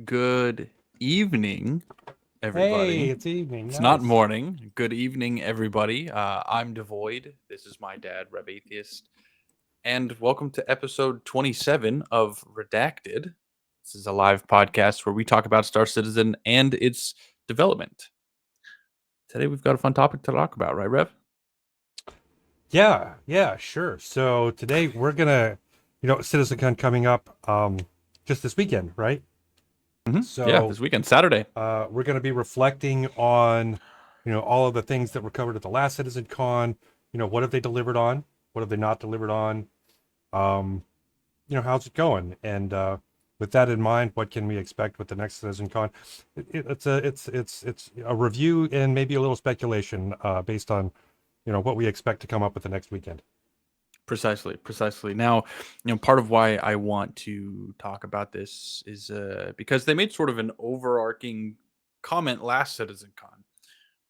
Good evening, Hey, everybody. it's evening. It's not Nice. morning. Good evening, everybody. I'm Devoid. This is my dad, Rev Atheist. And welcome to episode 27 of Redacted. This is a live podcast where we talk about Star Citizen and its development. Today we've got a fun topic to talk about, right, Rev? Yeah, sure. So today we're gonna, CitizenCon coming up just this weekend, right? Yeah, So this weekend, Saturday. we're gonna be reflecting on, all of the things that were covered at the last CitizenCon. What have they delivered on? What have they not delivered on? Um, how's it going? And with that in mind, what can we expect with the next CitizenCon? It's a review and maybe a little speculation based on what we expect to come up with the next weekend. Precisely. Now, part of why I want to talk about this is because they made sort of an overarching comment last CitizenCon,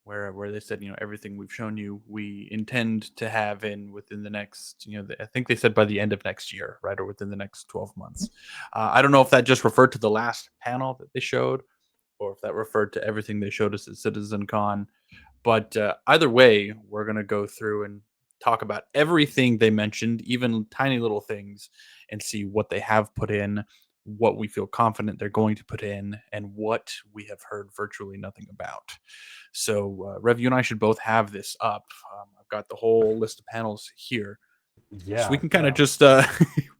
where they said, everything we've shown you, we intend to have in within the next, I think they said by the end of next year, right, or within the next 12 months. I don't know if that just referred to the last panel that they showed, or if that referred to everything they showed us at CitizenCon. But either way, we're going to go through and talk about everything they mentioned, even tiny little things, and see what they have put in, what we feel confident they're going to put in, and what we have heard virtually nothing about. So, Rev, you and I should both have this up. I've got the whole list of panels here. So we Yeah, can kind of yeah. just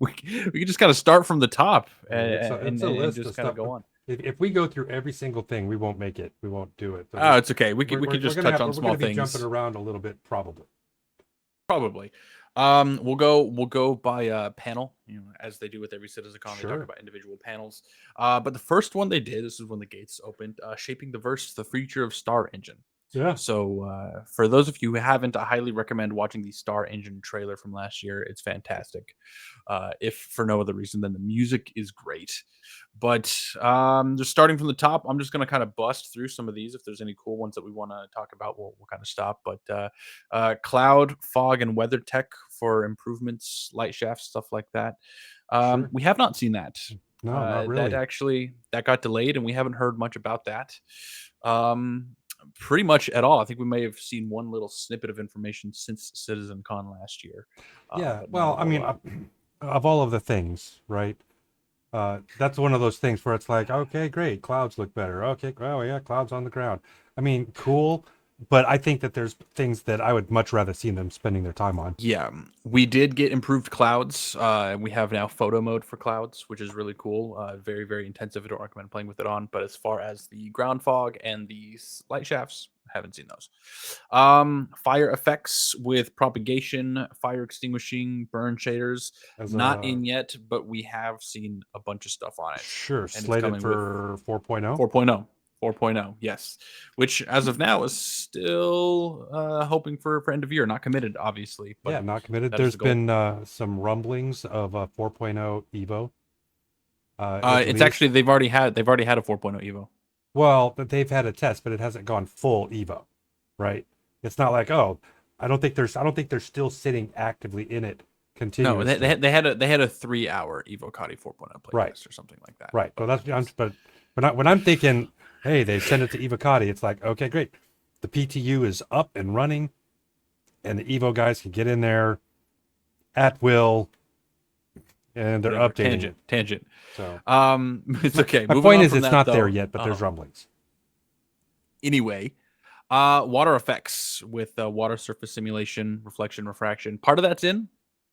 we can just kind of start from the top I mean, it's a and list of just kind of stuff. go on. If we go through every single thing, we won't make it. We won't do it. So Oh, it's okay. We we're, can we're just gonna touch have on we're small gonna be jumping things. around a little bit, probably. Probably. We'll go by panel, as they do with every CitizenCon. They talk Sure. about individual panels. But the first one they did, this is when the gates opened, shaping the verse, the future of Star Engine. Yeah. So for those of you who haven't, I highly recommend watching the Star Engine trailer from last year. It's fantastic. If for no other reason than the music is great. But just starting from the top, I'm just going to kind of bust through some of these. If there's any cool ones that we want to talk about, we'll kind of stop. But cloud, fog, and weather tech for improvements, light shafts, stuff like that. Sure. We have not seen that. No, not That really. actually that got delayed, and we haven't heard much about that. Um, Pretty much at all. I think we may have seen one little snippet of information since CitizenCon last year, Yeah. but not a Well, I whole mean, lot. of all of the things, right? That's one of those things where it's like, okay, great, clouds look better. Okay, oh yeah, clouds on the ground. I mean, cool, but I think that there's things that I would much rather see them spending their time on. Yeah, we did get improved clouds. We have now photo mode for clouds, which is really cool. Very, very intensive. I don't recommend playing with it on. But as far as the ground fog and the light shafts, haven't seen those. Fire effects with propagation, fire extinguishing, burn shaders, As not a in yet, but we have seen a bunch of stuff on it, Sure, and it's slated coming with for 4.0. 4.0. 4.0, yes. Which, as of now, is still hoping for end of year. Not committed, obviously, but Yeah, not committed. that is There's the goal. been some rumblings of a 4.0 Evo, at It's actually least. they've already had a 4.0 Evo. Well, they've had a test, but it hasn't gone full Evo, right? It's not like, oh, I don't think they're still sitting actively in it No, they, they, continuously. had- they had a they had a 3 hour Evo Cati 4.0 Right, playtest or something like that. right. Well, But that's yes, but when I'm thinking, hey, they send it to Evocati, it's like, okay, great. The PTU is up and running, and the Evo guys can get in there at will, and they're whatever. updating it. Tangent. So It's okay. my Moving point on is, from it's that not there though. yet, but there's rumblings. Anyway, water effects with water surface simulation, reflection, refraction. Part of that's in.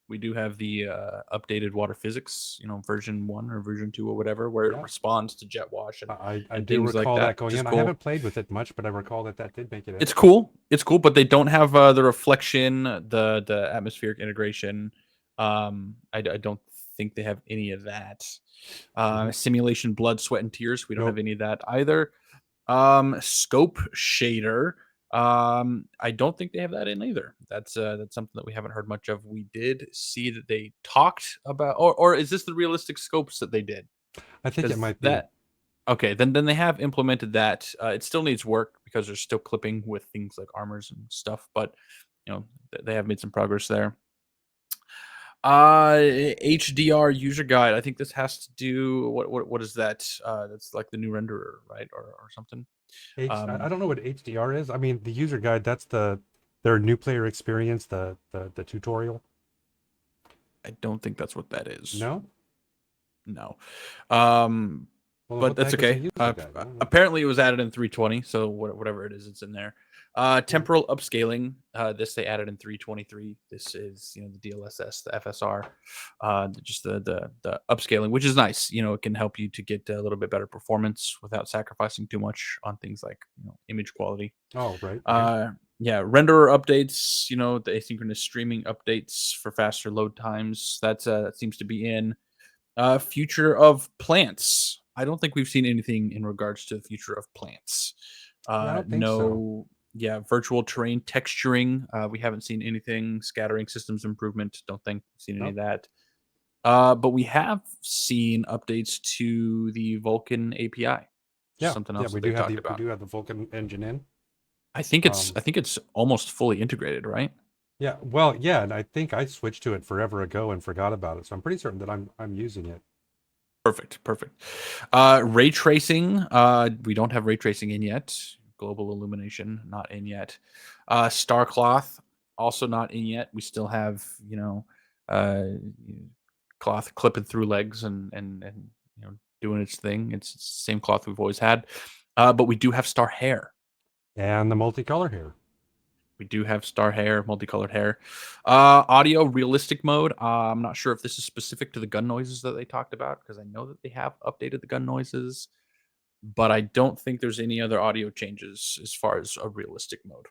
We do have the updated water physics, version 1 or version 2 or whatever, where it Yeah, responds to jet wash I and do things like recall that that, which going is in. I cool. haven't played with it much, but I recall that that did make it in. It's cool. It's cool, but they don't have the reflection, the atmospheric integration. I don't think they have any of that. Mhm. Simulation, blood, sweat, and tears. We don't have Nope. any of that either. Scope shader. I don't think they have that in either. That's something that we haven't heard much of. We did see that they talked about, or is this the realistic scopes that they did? I think it Because might be. that Okay, then they have implemented that. It still needs work because there's still clipping with things like armors and stuff, but they have made some progress there. HDR user guide. I think this has to do what is that? That's like the new renderer, right, or something. I Um, don't know what HDR is. I mean, the user guide, that's their new player experience, the tutorial. I don't think that's what that is. No? No. Um, Well, but what the that's heck is a okay. user guide? I don't know. Apparently, it was added in 320, so whatever it is, it's in there. Yeah. Temporal upscaling. This they added in 323. This is the DLSS, the FSR, just the upscaling, which is nice. It can help you to get a little bit better performance without sacrificing too much on things like image quality. Oh, right. Uh, yeah, renderer updates. The asynchronous streaming updates for faster load times. That seems to be in. Future of plants. I don't think we've seen anything in regards to the future of plants. Yeah, I don't think so. No, yeah, virtual terrain texturing. We haven't seen anything. Scattering systems improvement. Don't think we've seen any of Nope. that. But we have seen updates to the Vulkan API. Just Yeah, something yeah, else that they talked we about. do have the Vulkan engine in. I think it's Um, I think it's almost fully integrated, right? yeah, well, yeah, and I think I switched to it forever ago and forgot about it, so I'm pretty certain that I'm using it. Perfect, perfect. Ray tracing, we don't have ray tracing in yet. Global illumination, not in yet. Star cloth, also not in yet. We still have, uh, cloth clipping through legs and doing its thing. It's the same cloth we've always had. But we do have star hair. And the multicolor here. We do have star hair, multicolored hair. Audio realistic mode. I'm not sure if this is specific to the gun noises that they talked about because I know that they have updated the gun noises, but I don't think there's any other audio changes as far as a realistic mode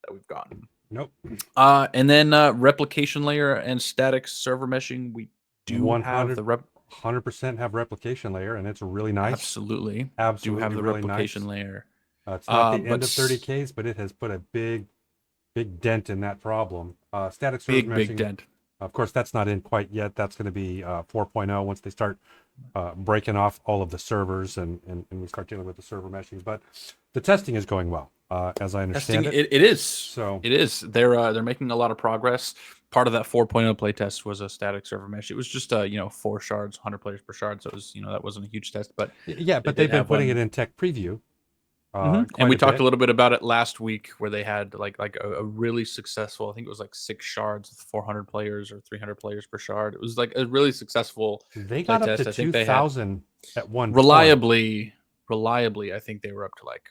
that we've gotten. Nope. And then replication layer and static server meshing. We do have 100 the rep. 100% have replication layer, and it's really nice. Absolutely, do have Absolutely the really replication nice. layer. It's not the But end of 30Ks, but it has put a big dent in that problem. Static server big meshing, dent. of course, that's not in quite yet. That's going to be 4.0 once they start breaking off all of the servers and we start dealing with the server meshing. But the testing is going well, as I Testing understand it. it is. So It is. They're making a lot of progress. Part of that 4.0 playtest was a static server mesh. It was just 4 shards, 100 players per shard, so it was that wasn't a huge test, but yeah, they but they've did been have putting it one. in tech preview And quite we a talked a bit. little bit about it last week where they had like a really successful, I think it was like 6 shards with 400 players or 300 players per shard. It was like a really successful They got up to playtest. I think they had 2,000 at one point. reliably, I think they were up to like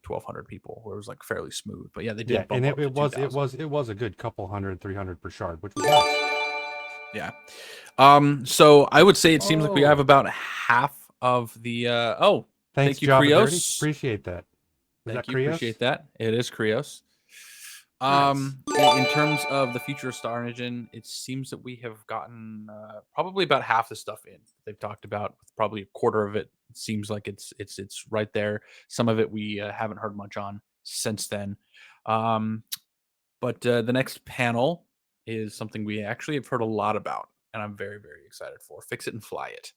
1,200 people, where it was like fairly smooth. But yeah, they Yeah, did and bump up to 2,000. it was a good couple hundred, 300 per shard, which was nice. Yeah. So I would say it seems like we have Oh, about half of the. thanks, Thank you, Java Dirty. Krios. Appreciate that. Is that Thank you, Krios? appreciate that. It is Krios. Nice. In terms of the future of Star Engine, it seems that we have gotten probably about half the stuff in they've talked about. Probably a quarter of it seems like it's right there. Some of it we haven't heard much on since then. Um, but the next panel is something we actually have heard a lot about, and I'm very very excited for. Fix it and fly it.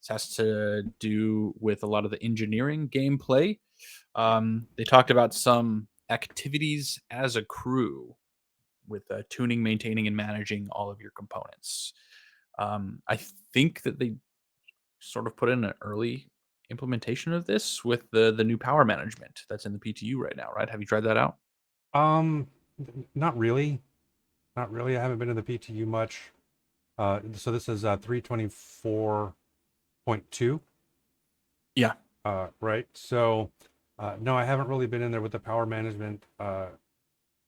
This has to do with a lot of the engineering gameplay. They talked about some activities as a crew with tuning, maintaining, and managing all of your components. I think that they sort of put in an early implementation of this with the new power management that's in the PTU right now, right? Have you tried that out? Um, Not really. Not really. I haven't been in the PTU much. So this is 324.2. Yeah. Right. So, no, I haven't really been in there with the power management. I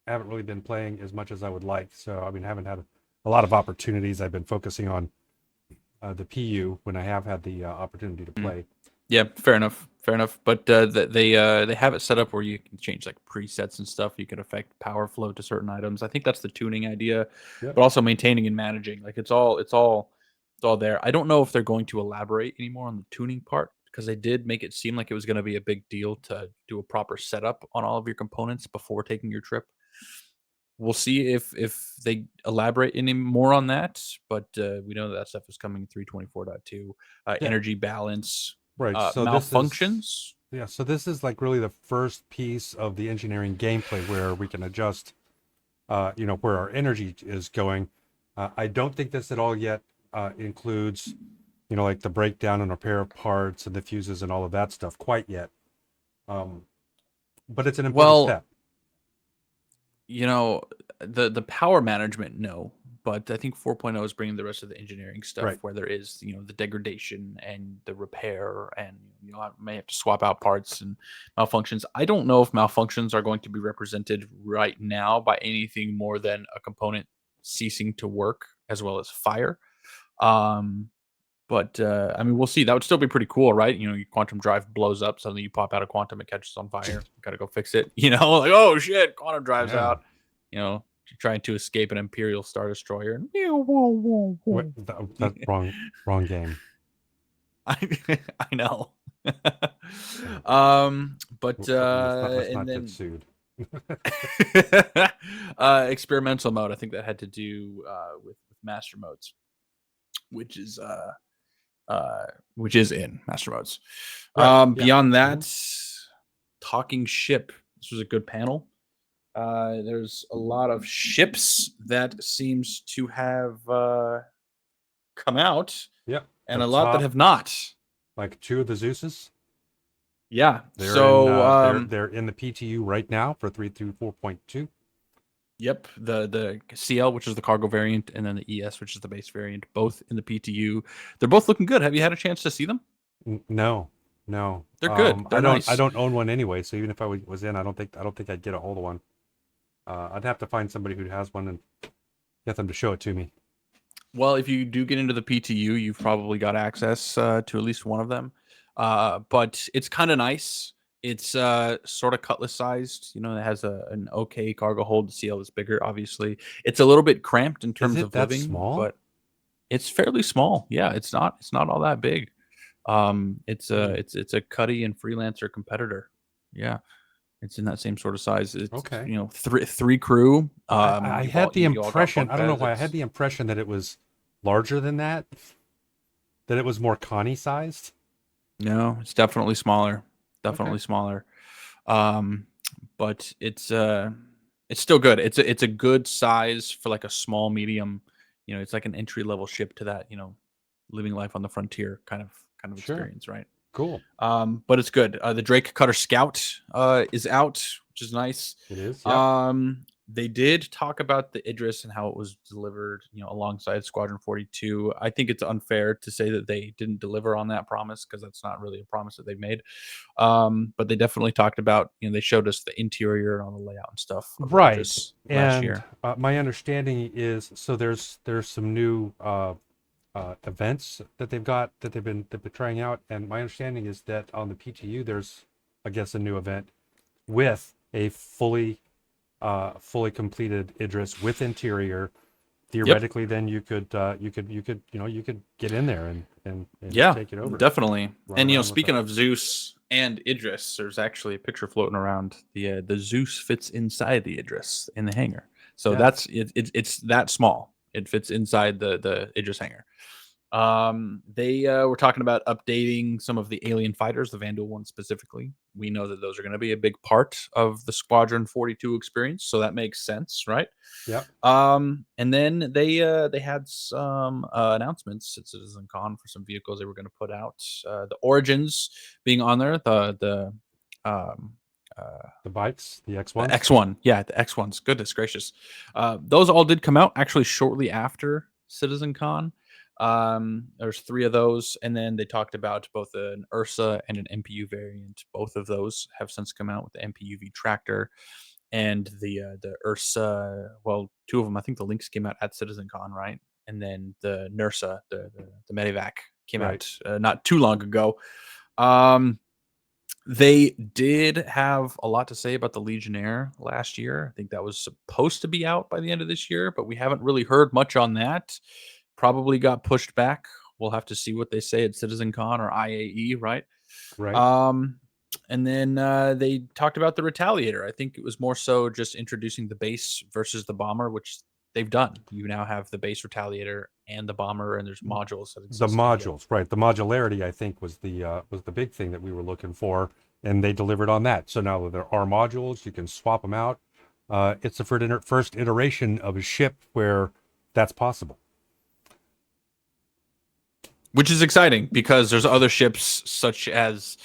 haven't really been playing as much as I would like. So, I mean, I haven't had a lot of opportunities. I've been focusing on the PU when I have had the opportunity to Mm. play. Yeah, fair enough, fair enough. But they have it set up where you can change like presets and stuff. You can affect power flow to certain items. I think that's the tuning idea, Yep. but also maintaining and managing. Like it's all there. I don't know if they're going to elaborate anymore on the tuning part because they did make it seem like it was going to be a big deal to do a proper setup on all of your components before taking your trip. We'll see if they elaborate any more on that, but we know that stuff is coming 324.2. Yeah. Energy balance, Right. So this is, malfunctions. yeah. So this is like really the first piece of the engineering gameplay where we can adjust, where our energy is going. I don't think this at all yet includes, like the breakdown and repair of parts and the fuses and all of that stuff quite yet. Um, but it's an important Well, step. you know, the power management, no, but I think 4.0 is bringing the rest of the engineering stuff Right. where there is, the degradation and the repair, and may have to swap out parts and malfunctions. I don't know if malfunctions are going to be represented right now by anything more than a component ceasing to work as well as fire. Um, but I mean, we'll see. That would still be pretty cool, right? Your quantum drive blows up, suddenly you pop out of quantum, it catches on fire. You gotta go fix it. Like, oh shit, quantum drive's Yeah. out. Trying to escape an Imperial Star Destroyer. What, that wrong game. I know. Yeah. But Let's and not get then sued. experimental mode. I think that had to do with master modes, which is in master modes. Right. Yeah. Beyond Hmm. that, talking ship. This was a good panel. There's a lot of ships that seems to have come out, Yep. and The a lot that top, have not. like two of the Zeuses, Yeah. they're in So, they're in the PTU right now for 334.2. yep, the CL, which is the cargo variant, and then the ES, which is the base variant, both in the PTU. They're both looking good. Have you had a chance to see them? No, no. They're good. I They're don't nice. own one anyway. So even if I was in, I don't think I'd get a hold of one. I'd have to find somebody who has one and get them to show it to me. Well, if you do get into the PTU, you've probably got access to at least one of them. But it's kind of nice. It's sort of cutlass sized. It has an okay cargo hold. The CL is bigger, obviously. It's a little bit cramped in Is terms it of that living, small? but it's fairly small. Yeah, it's not all that big. Hmm. It's a Cuddy and freelancer competitor. Yeah, it's in that same sort of size. It's Okay. three crew. I had the You all got impression, bunk I don't know beds. why, I had It's the impression that it was larger than that it was more Connie sized. No, it's definitely smaller. Okay. Definitely smaller. Um, but it's still good. It's a good size for like a small medium. It's like an entry level ship to that, living life on the frontier kind of Sure. experience, right? Cool. But it's good. The Drake Cutter Scout is out, which is nice. It is. Yep. They did talk about the Idris and how it was delivered, alongside Squadron 42. I think it's unfair to say that they didn't deliver on that promise because that's not really a promise that they've made. But they definitely talked about, they showed us the interior and all the layout and stuff of the Right. Idris last And year. my understanding is so there's some new events that they've been trying out, and my understanding is that on the PTU there's, I guess, a new event with a fully completed Idris with interior. Yep. Theoretically, then you could get in there and Yeah, take it over, definitely. run And around with it. speaking of Zeus and Idris, there's actually a picture floating around. The Zeus fits inside the Idris in the hangar, so Yes. it's that small. It fits inside the Idris hangar. They were talking about updating some of the alien fighters, the Vandal ones specifically. We know that those are going to be a big part of the Squadron 42 experience, so that makes sense, right? Yep. And then they had some announcements at CitizenCon for some vehicles they were going to put out. The Origins being on there, um, uh, The bikes, the X the ones. X1, yeah, the X1s. Goodness gracious, those all did come out actually shortly after CitizenCon. There's three of those, and then they talked about both an Ursa and an MPU variant. Both of those have since come out with the MPUV tractor and the Ursa. Well, two of them. I think the links came out at CitizenCon, right? And then the Nursa, the Medivac, came Right. out not too long ago. Um, they did have a lot to say about the Legionnaire last year. I think that was supposed to be out by the end of this year, but we haven't really heard much on that. Probably got pushed back. We'll have to see what they say at CitizenCon or IAE, right? Right. Um, and then they talked about the Retaliator. I think it was more so just introducing the base versus the bomber, which they've done. You now have the base Retaliator and the bomber, and there's modules that The exist together. modules, right? The modularity, I think, was the big thing that we were looking for, and they delivered on that. So now that there are modules, you can swap them out. It's the first iteration of a ship where that's possible. Which is exciting because there's other ships such as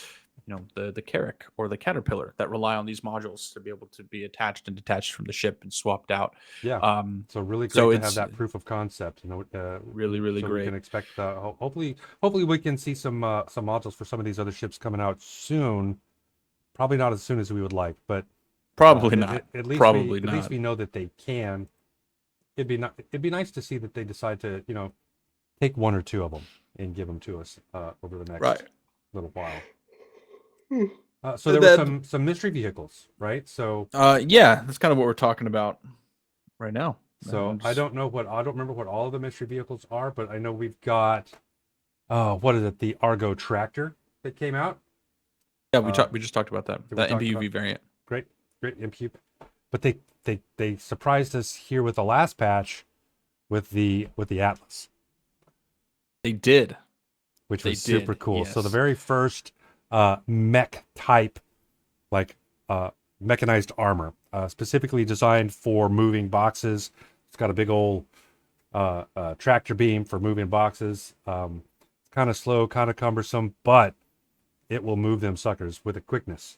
the Carrack or the Caterpillar that rely on these modules to be able to be attached and detached from the ship and swapped out. Yeah. So really So great to have it's that proof of concept. really, really So we great. can expect. Hopefully, we can see some modules for some of these other ships coming out soon. Probably not as soon as we would like, but Probably not. Probably at least not. we know that they can. It'd be nice to see that they decide to take one or two of them and give them to us over the Right. next little while. So And there were then, some mystery vehicles, right? yeah, that's kind of what we're talking about right now. So I don't remember what all of the mystery vehicles are, but I know we've got what is it? The Argo tractor that came out. Yeah, Uh, we just talked about that. that we That talked about. MPUV variant. Great, great MQ. But they surprised us here with the last patch with the Atlas, They did. which They was super did. cool. So the Yes. very first mech type, like mechanized armor, specifically designed for moving boxes. It's got a big old tractor beam for moving boxes. It's kind of slow, kind of cumbersome, but it will move them suckers with a quickness,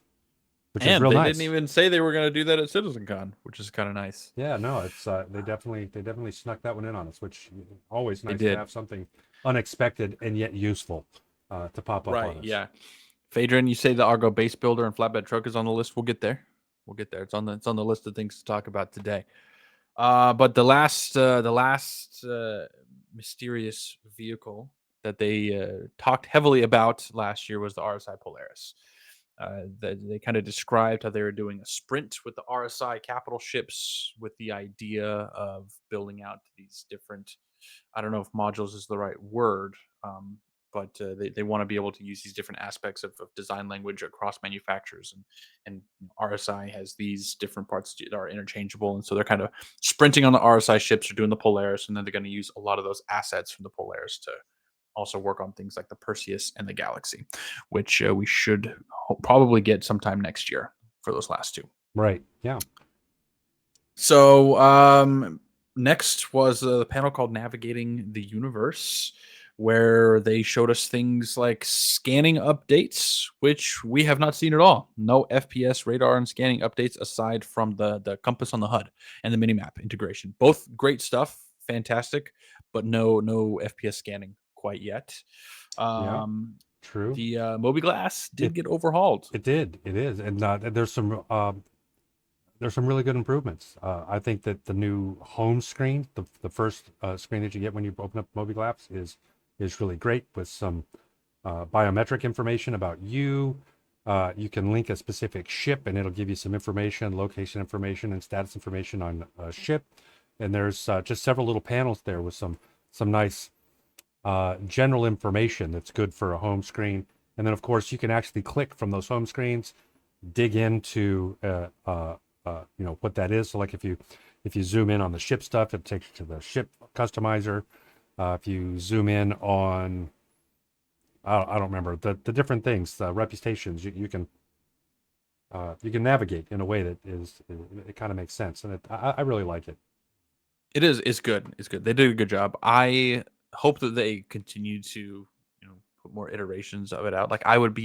which is And real they didn't nice. even say they were going to do that at CitizenCon, which is kind of nice. Yeah, no, it's they definitely snuck that one in on us, which always They nice to did. have something unexpected and yet useful to pop up Right. on us. Yeah. Phaedron, you say the Argo base builder and flatbed truck is on the list. We'll get there. We'll get there. It's on the list of things to talk about today. But the last mysterious vehicle that they talked heavily about last year was the RSI Polaris. They kind of described how they were doing a sprint with the RSI capital ships with the idea of building out these different, I don't know if modules is the right word, but they want to be able to use these different aspects of design language across manufacturers. And RSI has these different parts that are interchangeable. And so they're kind of sprinting on the RSI ships or doing the Polaris. And then they're going to use a lot of those assets from the Polaris to also work on things like the Perseus and the Galaxy, which we should probably get sometime next year for those last two. Right. Yeah. So next was the panel called Navigating the Universe, where they showed us things like scanning updates, which we have not seen at all. No FPS radar and scanning updates aside from the compass on the HUD and the minimap integration. Both great stuff, fantastic, but no FPS scanning quite yet. Yeah. Um, True. the Moby Glass did It get overhauled. it did. It is, and there's some really good improvements. I think that the new home screen, the first screen that you get when you open up Moby Glass, is really great with some biometric information about you. You can link a specific ship, and it'll give you some information, location information, and status information on a ship. And there's just several little panels there with some nice general information that's good for a home screen. And then, of course, you can actually click from those home screens, dig into what that is. So, like if you zoom in on the ship stuff, it takes you to the ship customizer. If you zoom in on, I don't remember the different things, reputations, you can navigate in a way that it kind of makes sense, and I really like it. It is. It's good. It's good. They did a good job. I hope that they continue to, put more iterations of it out. Like I would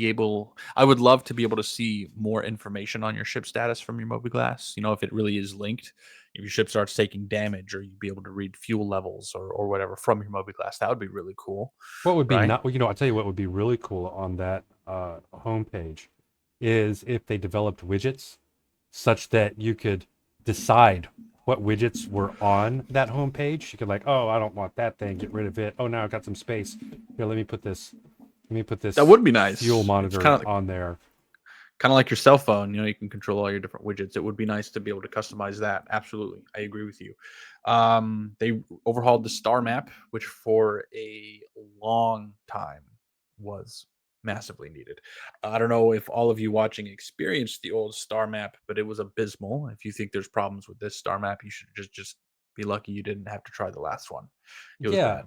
love to be able to see more information on your ship status from your Moby Glass. If it really is linked, if your ship starts taking damage, or you'd be able to read fuel levels or whatever from your Moby Glass, that would be really cool, What would be right? not, I'll tell you what would be really cool on that homepage is if they developed widgets such that you could decide what widgets were on that homepage. You could like, oh, I don't want that thing, get rid of it. Oh, now I've got some space. Here, let me put That this would be nice. fuel It's monitor on there. kind of like your cell phone. You can control all your different widgets. It would be nice to be able to customize that. Absolutely, I agree with you. They overhauled the star map, which for a long time was massively needed. I don't know if all of you watching experienced the old star map, but it was abysmal. If you think there's problems with this star map, you should just be lucky you didn't have to try the last one. It was Yeah. bad.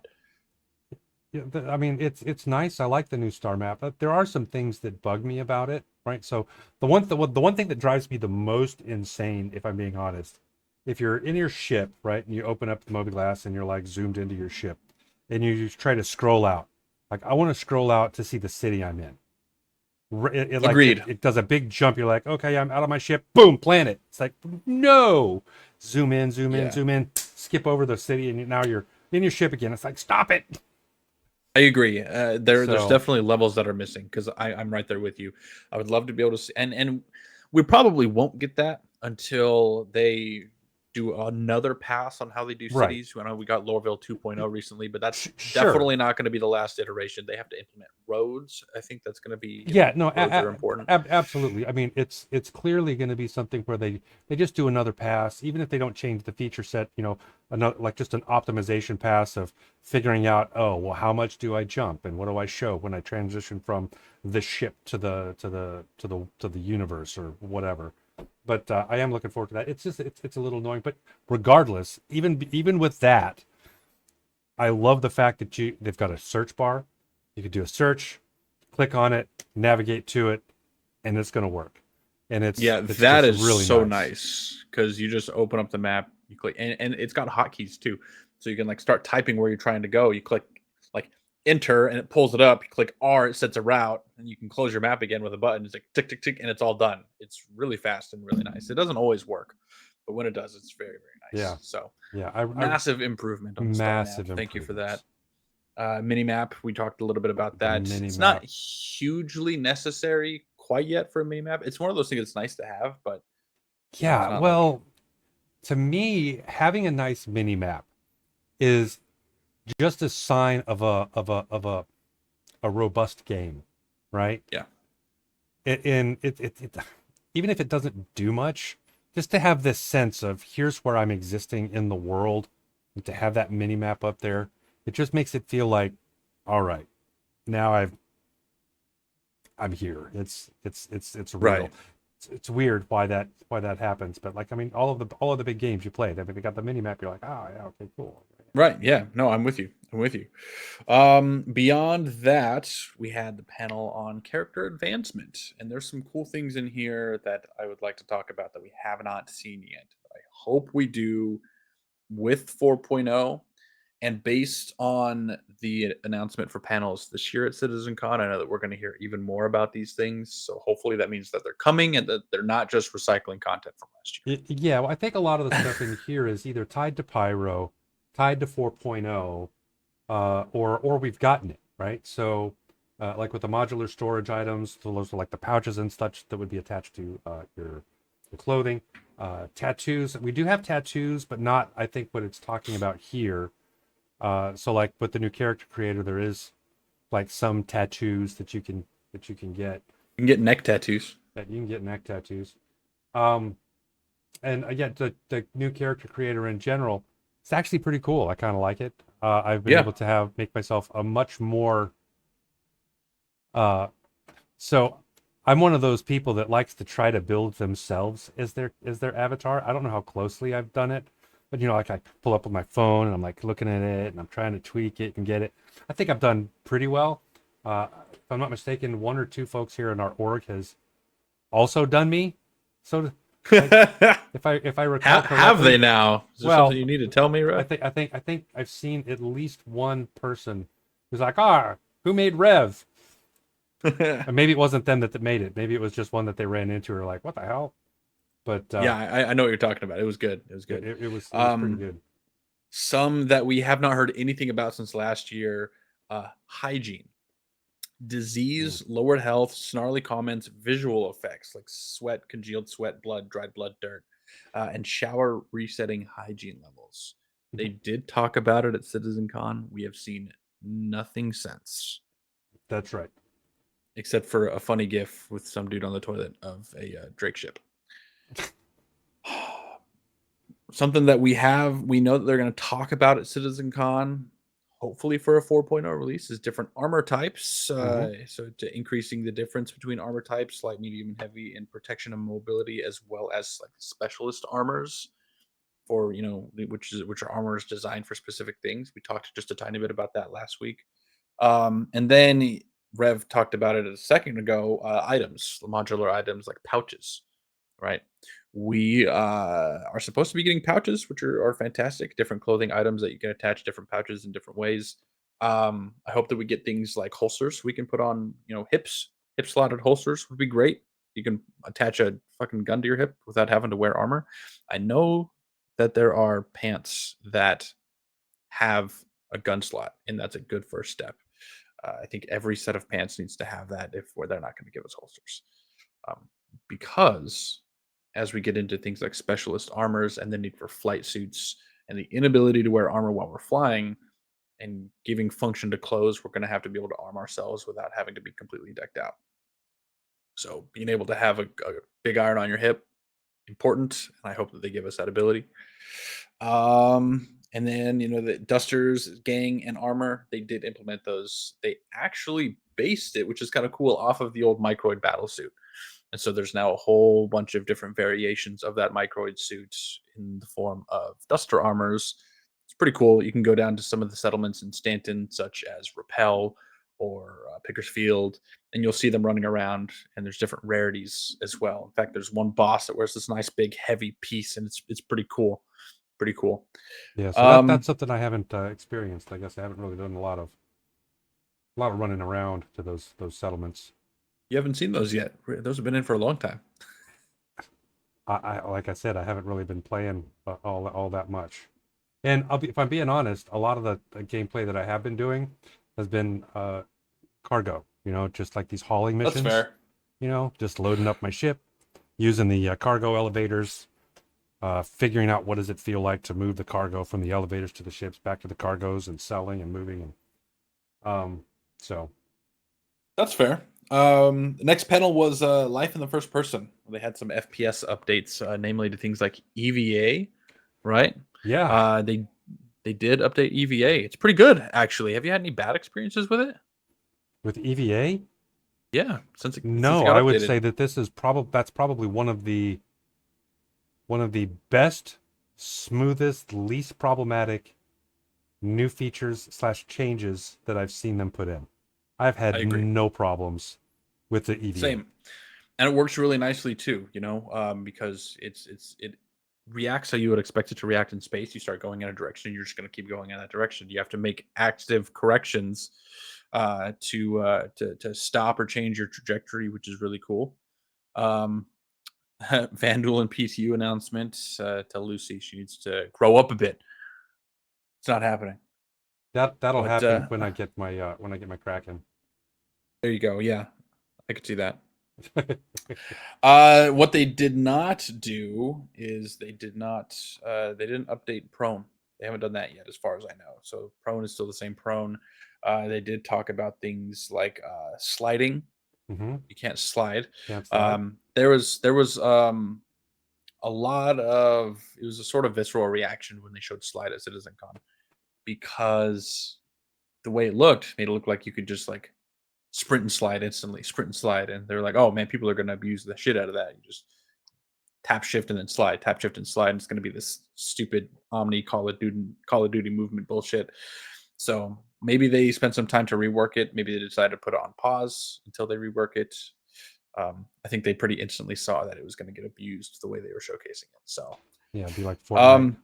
Yeah, I mean, it's nice. I like the new star map, but there are some things that bug me about it, right? So the one thing that drives me the most insane, if I'm being honest, if you're in your ship, right, and you open up the mobiGlas and you're like zoomed into your ship, and you try to scroll out, like I want to scroll out to see the city I'm in. Agreed. It does a big jump. You're like, okay, I'm out of my ship. Boom, planet. It's like, no, zoom in, zoom in, Yeah. zoom in, skip over the city, and now you're in your ship again. It's like, stop it. I agree. There's So definitely levels that are missing because I'm right there with you. I would love to be able to see, and we probably won't get that until they do another pass on how they do right, cities. I know we got Lorville 2.0 recently, but that's sure. definitely not going to be the last iteration. They have to implement roads. I think that's going to be, Yeah, no, roads are important. absolutely. I mean, it's clearly going to be something where they just do another pass, even if they don't change the feature set. Another like just an optimization pass of figuring out, oh, well, how much do I jump and what do I show when I transition from the ship to the universe or whatever. But I am looking forward to that. It's just it's a little annoying, but regardless, even with that, I love the fact that they've got a search bar. You could do a search, click on it, navigate to it, and it's going to work. And Yeah, it's that just is really so nice. nice because you just open up the map, you click, and it's got hotkeys too, so you can like start typing where you're trying to go. You click like enter, and it pulls it up. You click R, it sets a route, and you can close your map again with a button. It's like tick tick tick, and it's all done. It's really fast and really nice. It doesn't always work, but when it does, it's very very nice. Yeah, So yeah. I massive improvement on the star map. massive Thank you for that. improvements. Mini map, we talked a little bit about The that. mini It's not map. hugely necessary quite yet for a mini map. It's one of those things that's nice to have, but it's Yeah, not like well, to me, having a nice mini map is just a sign of a robust game, right? yeah. It even if it doesn't do much, just to have this sense of here's where I'm existing in the world, and to have that mini map up there, it just makes it feel like, all right, now I'm here. It's real. Right. It's weird why that happens, but like I mean, all of the big games you play, they got the mini map. You're like, oh yeah, okay, cool. Right. Yeah. No, I'm with you. I'm with you. Beyond that, we had the panel on character advancement, and there's some cool things in here that I would like to talk about that we have not seen yet. I hope we do with 4.0. And based on the announcement for panels this year at CitizenCon, I know that we're going to hear even more about these things. So hopefully that means that they're coming and that they're not just recycling content from last Yeah, well, I think a lot of the stuff in here is either tied to Pyro, tied to 4.0, or we've gotten it, right? So, like with the modular storage items, so those are like the pouches and such that would be attached to your clothing. Tattoos, we do have tattoos, but not, I think, what it's talking about here. So, like with the new character creator, there is like some tattoos that you can get year. You can get neck tattoos. that you can get neck tattoos. Um, and again, the new character creator in general, it's actually pretty cool. I kind of like it. I've been Yeah. able to make myself a much more. Uh, so I'm one of those people that likes to try to build themselves as their avatar. I don't know how closely I've done it, but like I pull up on my phone and I'm like looking at it and I'm trying to tweak it and get it. I think I've done pretty well. If I'm not mistaken, one or two folks here in our org has also done me. So I, if I recall Have they correctly, now? Is there something well, you need to tell me, Rev? I think I've seen at least one person who's like, who made Rev? And maybe it wasn't them that made it. Maybe it was just one that they ran into or like, what the hell? But Yeah, I know what you're talking about. It was good. It was good. it was pretty Um, good. some that we have not heard anything about since last year. Hygiene, Mm. disease, lowered health, snarly comments, visual effects like sweat, congealed sweat, blood, dried blood, dirt, and shower resetting hygiene levels. They did talk about it at CitizenCon. We have seen nothing since, That's right. except for a funny GIF with some dude on the toilet of a Drake ship. Something that we know that they're going to talk about at CitizenCon, hopefully for a 4.0 release, is different armor types. Mm-hmm. So to increasing the difference between armor types, light, medium, and heavy, and protection and mobility, as well as like specialist armors for which are armors designed for specific things. We talked just a tiny bit about that last week, and then Rev talked about it a second ago. Items, modular items like pouches. right? We are supposed to be getting pouches, which are fantastic. Different clothing items that you can attach different pouches in different ways. I hope that we get things like holsters we can put on, hip slotted holsters would be great. You can attach a fucking gun to your hip without having to wear armor. I know that there are pants that have a gun slot, and that's a good first step. I think every set of pants needs to have that if where they're not going to give us holsters, um, because as we get into things like specialist armors and the need for flight suits and the inability to wear armor while we're flying and giving function to clothes, we're going to have to be able to arm ourselves without having to be completely decked out. So being able to have a big iron on your hip, important, and I hope that they give us that ability. And then the Dusters gang and armor, they did implement those. They actually based it, which is kind of cool, off of the old Microid battle suit. And so there's now a whole bunch of different variations of that Microid suit in the form of Duster armors. It's pretty cool. You can go down to some of the settlements in Stanton, such as Rappel or Pickersfield, and you'll see them running around. And there's different rarities as well. In fact, there's one boss that wears this nice big heavy piece, and it's pretty cool. Pretty cool. Yeah, so that's Um, something I haven't experienced. I guess I haven't really done a lot of running around to those settlements. you haven't seen those yet. Those have been in for a long time. I like I said, I haven't really been playing all that much. And if I'm being honest, a lot of the gameplay that I have been doing has been cargo. You know, just like these hauling That's missions. fair. You know, just loading up my ship, using the cargo elevators, figuring out what does it feel like to move the cargo from the elevators to the ships, back to the cargos, and selling and moving. And so That's fair. The next panel was life in the first person. They had some FPS updates, namely to things like EVA, right? yeah, They did update EVA. It's pretty good, actually. Have you had any bad experiences with it? with EVA, Yeah, since it no, got I would updated. say that this is probably one of the best, smoothest, least problematic new features slash changes that I've seen them put in. I've I had agree. no problems with the EVA. Same, and it works really nicely too. Because it reacts how you would expect it to react in space. You start going in a direction, you're just going to keep going in that direction. You have to make active corrections to stop or change your trajectory, which is really cool. Um, Vandal and PTU announcement. Tell Lucy she needs to grow up a bit. It's not happening. That'll But happen when I get my Kraken. there you go. Yeah, I could see that. What they did not do is they didn't update prone. They haven't done that yet, as far as I know. So prone is still the same prone. They did talk about things like sliding. Mm-hmm. You can't slide. Can't slide. There was a lot of it was a sort of visceral reaction when they showed slide at CitizenCon, because the way it looked made it look like you could just like sprint and slide instantly, sprint and slide, and they're like, "Oh man, people are going to abuse the shit out of that." You just tap shift and then slide, tap shift and slide, and it's going to be this stupid Omni Call of Duty movement bullshit. So maybe they spent some time to rework it. Maybe they decided to put it on pause until they rework it. I think they pretty instantly saw that it was going to get abused the way they were showcasing it. So, Yeah, be like Fortnite. um,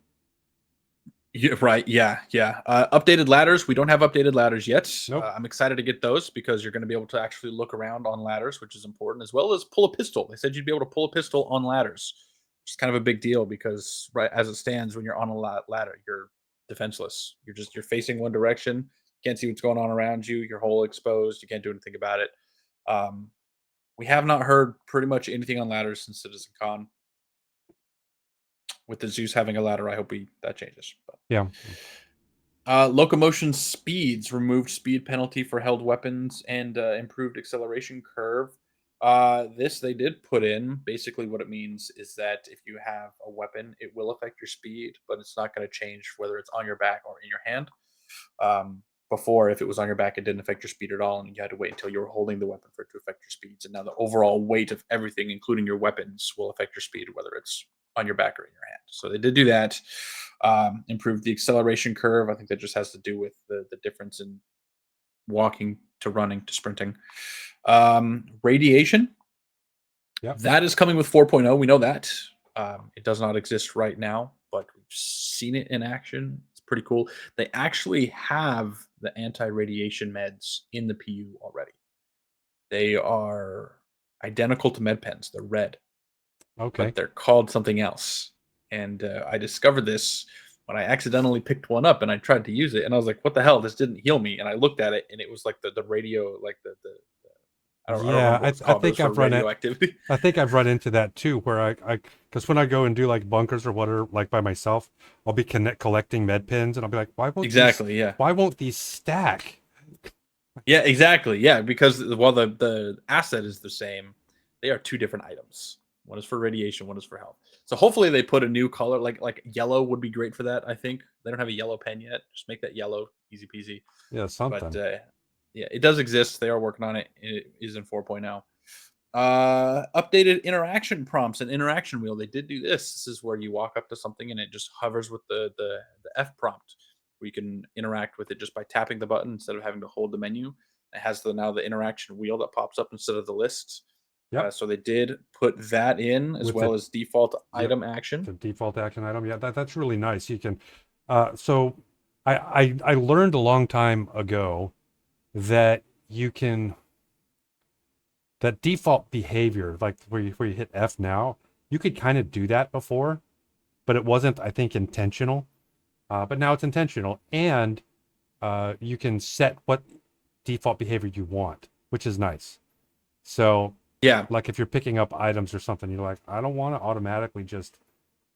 yeah, right. Yeah, yeah. Updated ladders. We don't have updated ladders yet. Nope. I'm excited to get those because you're going to be able to actually look around on ladders, which is important, as well as pull a pistol. They said you'd be able to pull a pistol on ladders, which is kind of a big deal because, right as it stands, when you're on a ladder, you're defenseless. You're facing one direction. Can't see what's going on around you. Your hole exposed. You can't do anything about it. Um, we have not heard pretty much anything on ladders since CitizenCon. With the Zeus having a ladder, I hope that changes. But Yeah. locomotion speeds removed speed penalty for held weapons and improved acceleration curve. This they did put in. Basically, what it means is that if you have a weapon, it will affect your speed, but it's not going to change whether it's on your back or in your hand. Um, Before, if it was on your back, it didn't affect your speed at all, and you had to wait until you were holding the weapon for it to affect your speeds. And now the overall weight of everything, including your weapons, will affect your speed, whether it's on your back or in your hand. So they did do that. Improved the acceleration curve. I think that just has to do with the difference in walking to running to sprinting. Radiation. Yep. That is coming with 4.0. We know that. It does not exist right now, but we've seen it in action. It's pretty cool. They actually have the anti-radiation meds in the PU already. They are identical to med pens. They're red, Okay. but they're called something else. And I discovered this when I accidentally picked one up and I tried to use it, and I was like, "What the hell? This didn't heal me." And I looked at it, and it was like the radio, like the I don't Yeah, remember what it's I called, but it was think for I've run it. radioactivity. I think I've run into that too, where because when I go and do like bunkers or whatever, like by myself, I'll be collecting med pins, and I'll be like, Exactly. Yeah. why won't these stack? Yeah. Exactly. Yeah. Because while the asset is the same, they are two different items. One is for radiation. One is for health. So hopefully they put a new color, like yellow would be great for that. I think they don't have a yellow pen yet. Just make that yellow, easy peasy. Yeah, But something. yeah, it does exist. They are working on it. It is in 4.0. Updated interaction prompts and interaction wheel. They did do this. This is where you walk up to something and it just hovers with the F prompt, where you can interact with it just by tapping the button instead of having to hold the menu. It has the interaction wheel that pops up instead of the list. Yep. So they did put that in, as With well the as default Yep, item action. the default action item. Yeah, that's really nice. You can. So I learned a long time ago that you can that default behavior, like where you hit F now, you could kind of do that before, but it wasn't, I think, intentional. But now it's intentional, and you can set what default behavior you want, which is nice. So, Yeah, like if you're picking up items or something, you're like, I don't want to automatically just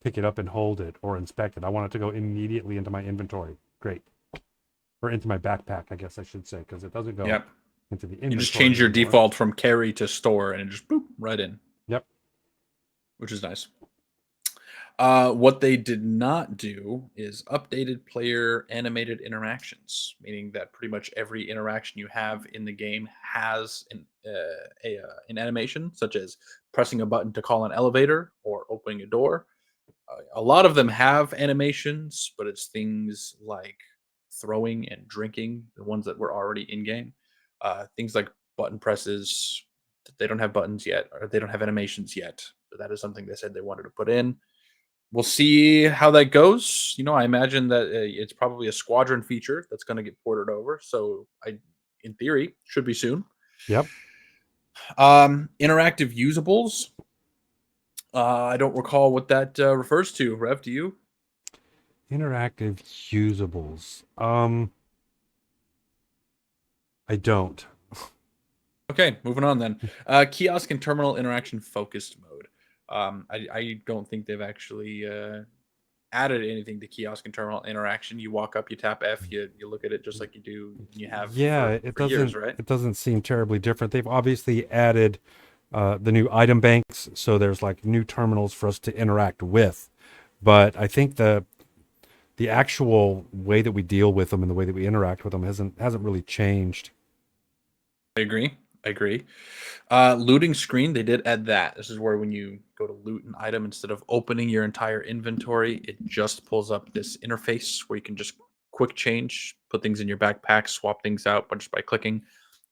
pick it up and hold it or inspect it. I want it to go immediately into my inventory. Great. Or into my backpack, I guess I should say, because it doesn't go yeah. into the You just inventory change your anymore. default from carry to store, and it just boop right in, Yep. which is nice. What they did not do is updated player animated interactions, meaning that pretty much every interaction you have in the game has an animation, such as pressing a button to call an elevator or opening a door. A lot of them have animations, but it's things like throwing and drinking, the ones that were already in game. Things like button presses, they don't have buttons yet, or they don't have animations yet. But that is something they said they wanted to put in. We'll see how that goes. I imagine that it's probably a squadron feature that's going to get ported over. So in theory, should be soon. Yep. Interactive usables. I don't recall what that refers to. Rev, do you? Interactive usables. I don't. Okay, moving on then. Kiosk and terminal interaction focused mode. I don't think they've actually added anything to kiosk and terminal interaction. You walk up, you tap F, you look at it just like you do you have Yeah, for years, right? it doesn't seem terribly different. They've obviously added the new item banks, so there's like new terminals for us to interact with. But I think the actual way that we deal with them and the way that we interact with them hasn't really changed. I agree. I agree. Looting screen, they did add that. This is where when you go to loot an item, instead of opening your entire inventory, it just pulls up this interface where you can just quick change, put things in your backpack, swap things out just by clicking.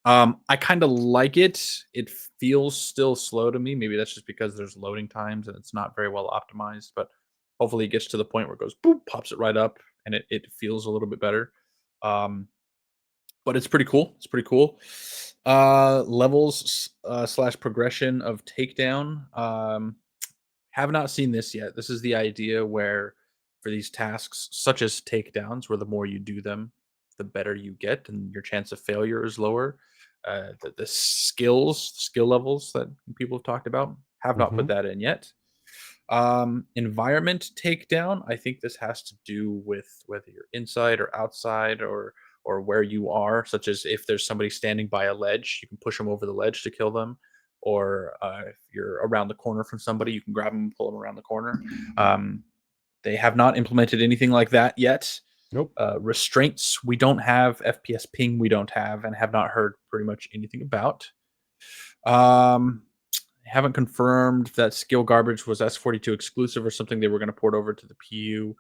I kind of like it. It feels still slow to me. Maybe that's just because there's loading times and it's not very well optimized, but hopefully it gets to the point where it goes boop, pops it right up, and it feels a little bit better. Um, but it's pretty cool. It's pretty cool. Levels slash progression of takedown. Have not seen this yet. This is the idea where for these tasks, such as takedowns, where the more you do them, the better you get, and your chance of failure is lower. The skill levels that people have talked about, have not Hmm. put that in yet. Environment takedown. I think this has to do with whether you're inside or outside or where you are, such as if there's somebody standing by a ledge, you can push them over the ledge to kill them. Or if you're around the corner from somebody, you can grab them and pull them around the corner. Um, they have not implemented anything like that yet. Nope. Restraints, we don't have. FPS ping, we don't have, and have not heard pretty much anything about. Um, haven't confirmed that skill garbage was S42 exclusive or something they were going to port over to the PU.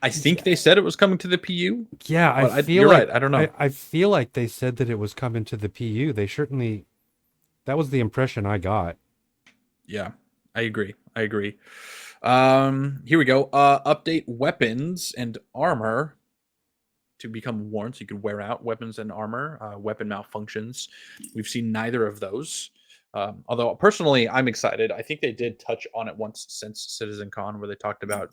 I think they Yeah, said it was coming to the PU, yeah. but you're right. I don't know. I feel like they said that it was coming to the PU. They certainly that was the impression I got. Yeah, I agree. I agree. Here we go. Update weapons and armor to become worn, so you can wear out weapons and armor. Weapon malfunctions. We've seen neither of those. Although personally, I'm excited. I think they did touch on it once since CitizenCon, where they talked about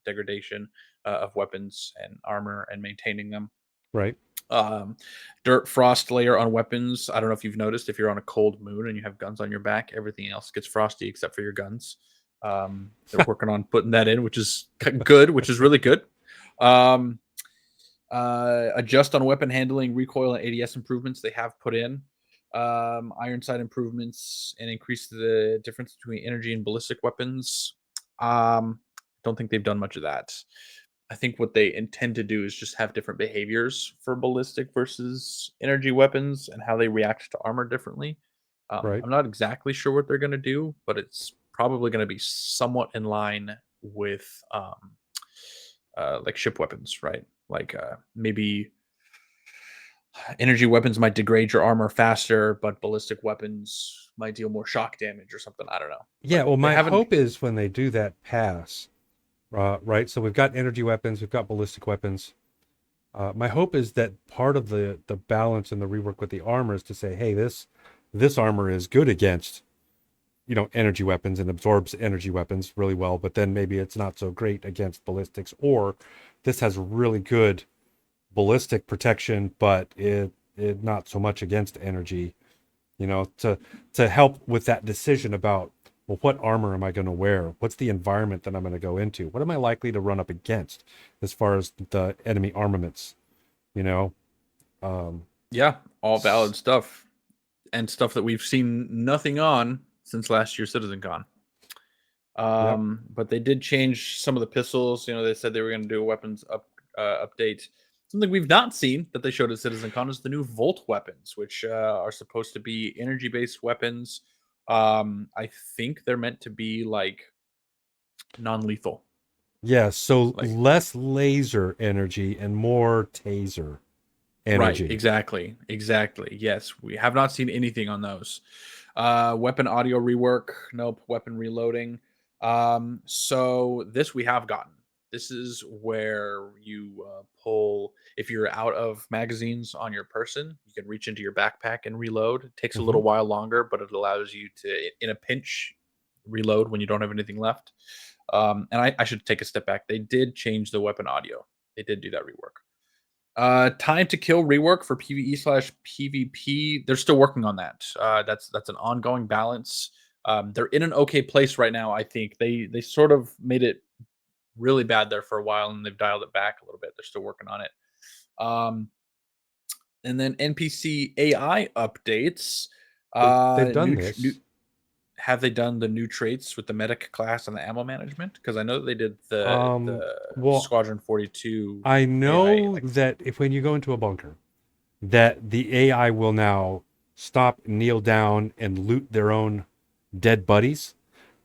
degradation of weapons and armor and maintaining them. Right. um, Dirt frost layer on weapons. I don't know if you've noticed, if you're on a cold moon and you have guns on your back, everything else gets frosty except for your guns. They're working on putting that in, which is good, which is really good. Um, Adjust on weapon handling, recoil, and ADS improvements they have put in. Iron sight improvements and increase the difference between energy and ballistic weapons. Don't think they've done much of that. I think what they intend to do is just have different behaviors for ballistic versus energy weapons and how they react to armor differently. Right. I'm not exactly sure what they're going to do, but it's probably going to be somewhat in line with like ship weapons, right? Like maybe energy weapons might degrade your armor faster, but ballistic weapons might deal more shock damage or something. I don't know, Yeah. but Well, they my haven't. hope is when they do that pass, right? So we've got energy weapons, we've got ballistic weapons. My hope is that part of the balance and the rework with the armor is to say, hey, this armor is good against energy weapons and absorbs energy weapons really well, but then maybe it's not so great against ballistics, or this has really good ballistic protection, but it not so much against energy. To help with that decision about, well, what armor am I going to wear? What's the environment that I'm going to go into? What am I likely to run up against as far as the enemy armaments? You know, um, Yeah, all s- valid stuff and stuff that we've seen nothing on since last year's CitizenCon. yep. But they did change some of the pistols. You know, they said they were going to do a weapons update. Something we've not seen that they showed at CitizenCon is the new Volt weapons, which are supposed to be energy-based weapons. I think they're meant to be like non-lethal. Yeah, so Like less laser energy and more taser right, energy. exactly, exactly. Yes, we have not seen anything on those. Weapon audio rework, nope. Weapon reloading. So this we have gotten. This is where you pull. If you're out of magazines on your person, you can reach into your backpack and reload. It takes a Hmm. little while longer, but it allows you to, in a pinch, reload when you don't have anything left. And I should take a step back. They did change the weapon audio. They did do that rework. Time to kill rework for PvE slash PvP. They're still working on that. That's an ongoing balance. They're in an okay place right now. I think they sort of made it really bad there for a while, and they've dialed it back a little bit. They're still working on it. Um, and then NPC AI updates. They've done New this. have they done the new traits with the medic class and the ammo management? Because I know that they did Um, the well, Squadron 42 I AI know like that if when you go into a bunker, that the AI will now stop, kneel down, and loot their own dead buddies,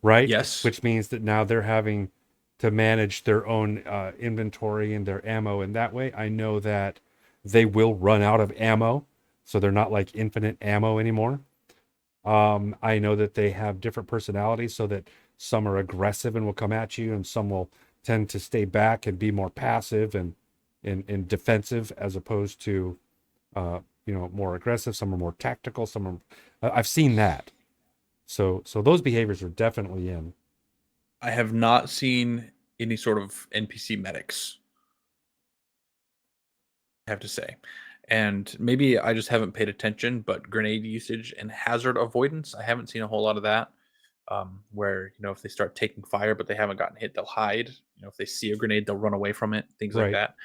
right? yes. Which means that now they're having to manage their own inventory and their ammo in that way. I know that they will run out of ammo, so they're not like infinite ammo anymore. I know that they have different personalities, so that some are aggressive and will come at you, and some will tend to stay back and be more passive and defensive as opposed to more aggressive. Some are more tactical. Some are. I've seen that. So those behaviors are definitely in. I have not seen any sort of NPC medics, I have to say. And maybe I just haven't paid attention, but grenade usage and hazard avoidance, I haven't seen a whole lot of that. Where, if they start taking fire but they haven't gotten hit, they'll hide. If they see a grenade, they'll run away from it, things like Right. that.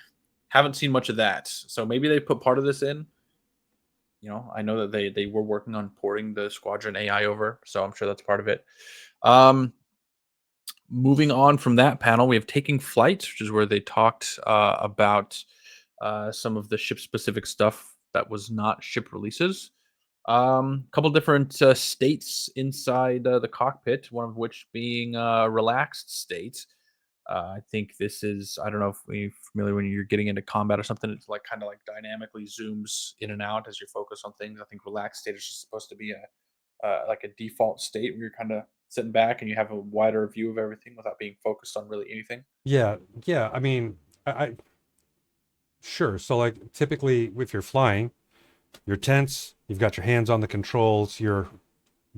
Haven't seen much of that. So maybe they put part of this in. I know that they were working on porting the squadron AI over, so I'm sure that's part of it. Um, Moving on from that panel, we have Taking Flight, which is where they talked about some of the ship specific stuff that was not ship releases. A couple different states inside the cockpit, one of which being a relaxed state. I think this is, I don't know if you're familiar when you're getting into combat or something, it's like kind of like dynamically zooms in and out as you focus on things. I think relaxed state is just supposed to be a like a default state where you're kind of sitting back and you have a wider view of everything without being focused on really anything. Yeah, yeah. I mean, I sure. So like typically if you're flying, you're tense, you've got your hands on the controls, you're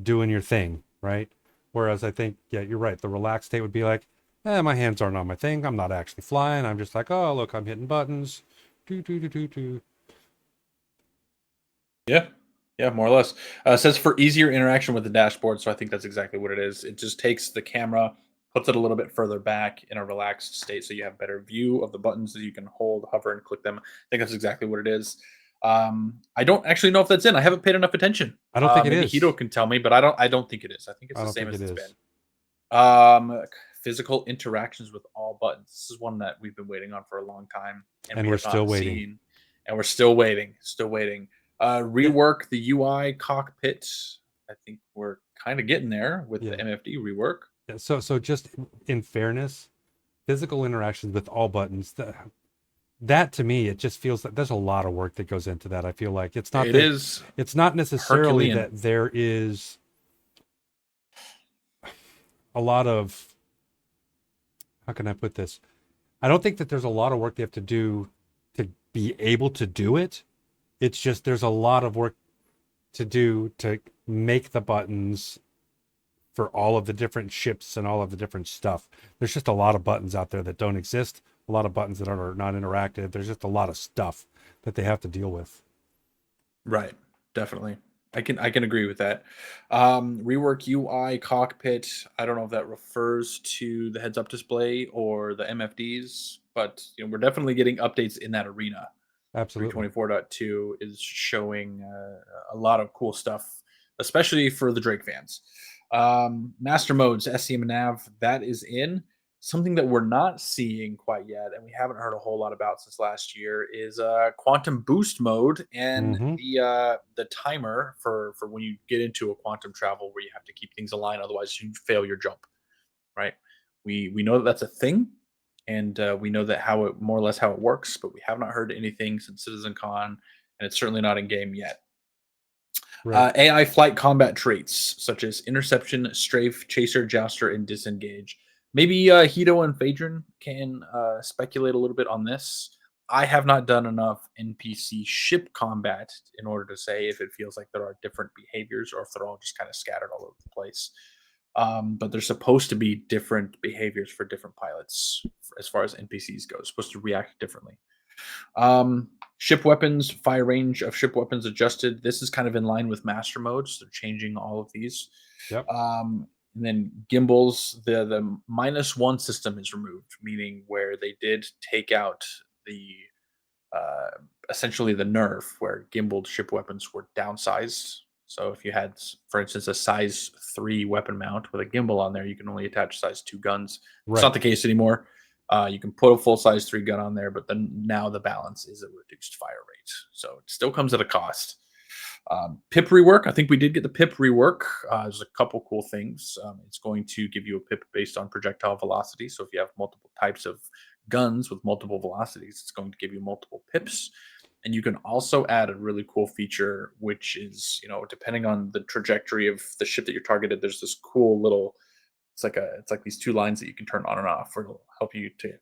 doing your thing, right? Whereas I think, yeah, you're right. The relaxed state would be like, my hands aren't on my thing. I'm not actually flying. I'm just like, oh, look, I'm hitting buttons. Do, do, do, do, do. Yeah. Yeah, more or less. It says for easier interaction with the dashboard. So I think that's exactly what it is. It just takes the camera, puts it a little bit further back in a relaxed state so you have better view of the buttons that you can hold, hover, and click them. I think that's exactly what it is. I don't actually know if that's in. I haven't paid enough attention. I don't think it Maybe Hito is. can tell me, but I don't think it is. I think it's I the don't same think as it it's is. been. Physical interactions with all buttons. This is one that we've been waiting on for a long time, and And we we're have still not waiting. seen, and we're still waiting, still waiting. Yeah, Rework the UI cockpit. I think we're kind of getting there with the yeah. MFD rework. Yeah. So just in fairness, physical interactions with all buttons, that to me, it just feels like there's a lot of work that goes into that. I feel like It is it's not necessarily Herculean. that there is a lot of, how can I put this? I don't think that there's a lot of work they have to do to be able to do it. It's just there's a lot of work to do to make the buttons for all of the different ships and all of the different stuff. There's just a lot of buttons out there that don't exist, a lot of buttons that are not interactive. There's just a lot of stuff that they have to deal with. Right. Definitely. I can agree with that. Rework UI cockpit. I don't know if that refers to the heads up display or the MFDs, but we're definitely getting updates in that arena. Absolutely. 324.2 is showing a lot of cool stuff, especially for the Drake fans. Master modes, SCM and Nav, that is in. Something that we're not seeing quite yet, and we haven't heard a whole lot about since last year, is quantum boost mode and Mm-hmm. the timer for when you get into a quantum travel where you have to keep things aligned, otherwise you fail your jump. Right? We know that that's a thing, and we know that how it more or less how it works, but we have not heard anything since CitizenCon, and it's certainly not in game yet. Right. AI flight combat traits such as interception, strafe, chaser, jouster, and disengage. Maybe Hito and Phaedron can speculate a little bit on this. I have not done enough NPC ship combat in order to say if it feels like there are different behaviors or if they're all just kind of scattered all over the place. But there's supposed to be different behaviors for different pilots as far as NPCs go. Supposed to react differently. Ship weapons, fire range of ship weapons adjusted. This is kind of in line with master modes. They're changing all of these. Yep. And then gimbals, the -1 system is removed, meaning where they did take out the uh, essentially the nerf, where gimbaled ship weapons were downsized. So if you had, for instance, a size 3 weapon mount with a gimbal on there, you can only attach size 2 guns. It's Right. not the case anymore. You can put a full size 3 gun on there, but then now the balance is a reduced fire rate. So it still comes at a cost. Pip rework. I think we did get the pip rework. There's a couple cool things. It's going to give you a pip based on projectile velocity. So if you have multiple types of guns with multiple velocities, it's going to give you multiple pips. And you can also add a really cool feature, which is, depending on the trajectory of the ship that you're targeted, there's this cool little, it's like these two lines that you can turn on and off, where it'll help you to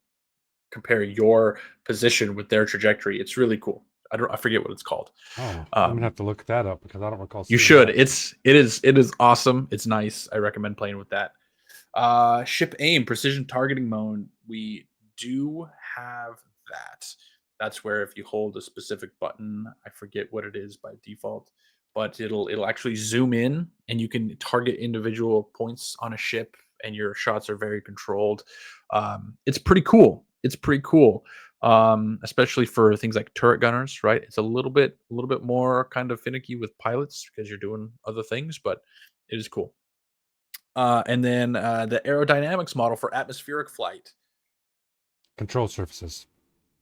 compare your position with their trajectory. It's really cool. I forget what it's called. Oh, I'm gonna Um, have to look that up because I don't recall you seeing should. that. It is awesome. It's nice. I recommend playing with that. Ship aim, precision targeting mode. We do have that. That's where if you hold a specific button, I forget what it is by default, but it'll actually zoom in and you can target individual points on a ship, and your shots are very controlled. It's pretty cool. It's pretty cool. Especially for things like turret gunners, right? It's a little bit more kind of finicky with pilots because you're doing other things, but it is cool. And then the aerodynamics model for atmospheric flight. Control surfaces.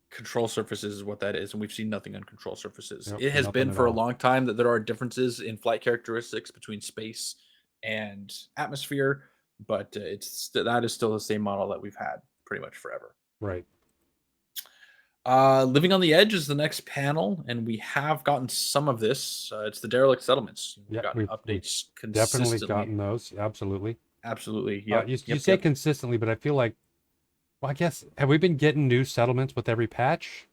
Control surfaces is what that is, and we've seen nothing on control surfaces. Yep. It has Nothing been at for a all. long time that there are differences in flight characteristics between space and atmosphere, but that is still the same model that we've had pretty much forever. Right. Living on the Edge is the next panel, and we have gotten some of this. It's the derelict settlements. We've Yeah. gotten We've updates definitely consistently. gotten those. Absolutely. Absolutely. Yep. You Yep. say Yep. consistently, but I feel like, well, I guess have we been getting new settlements with every patch?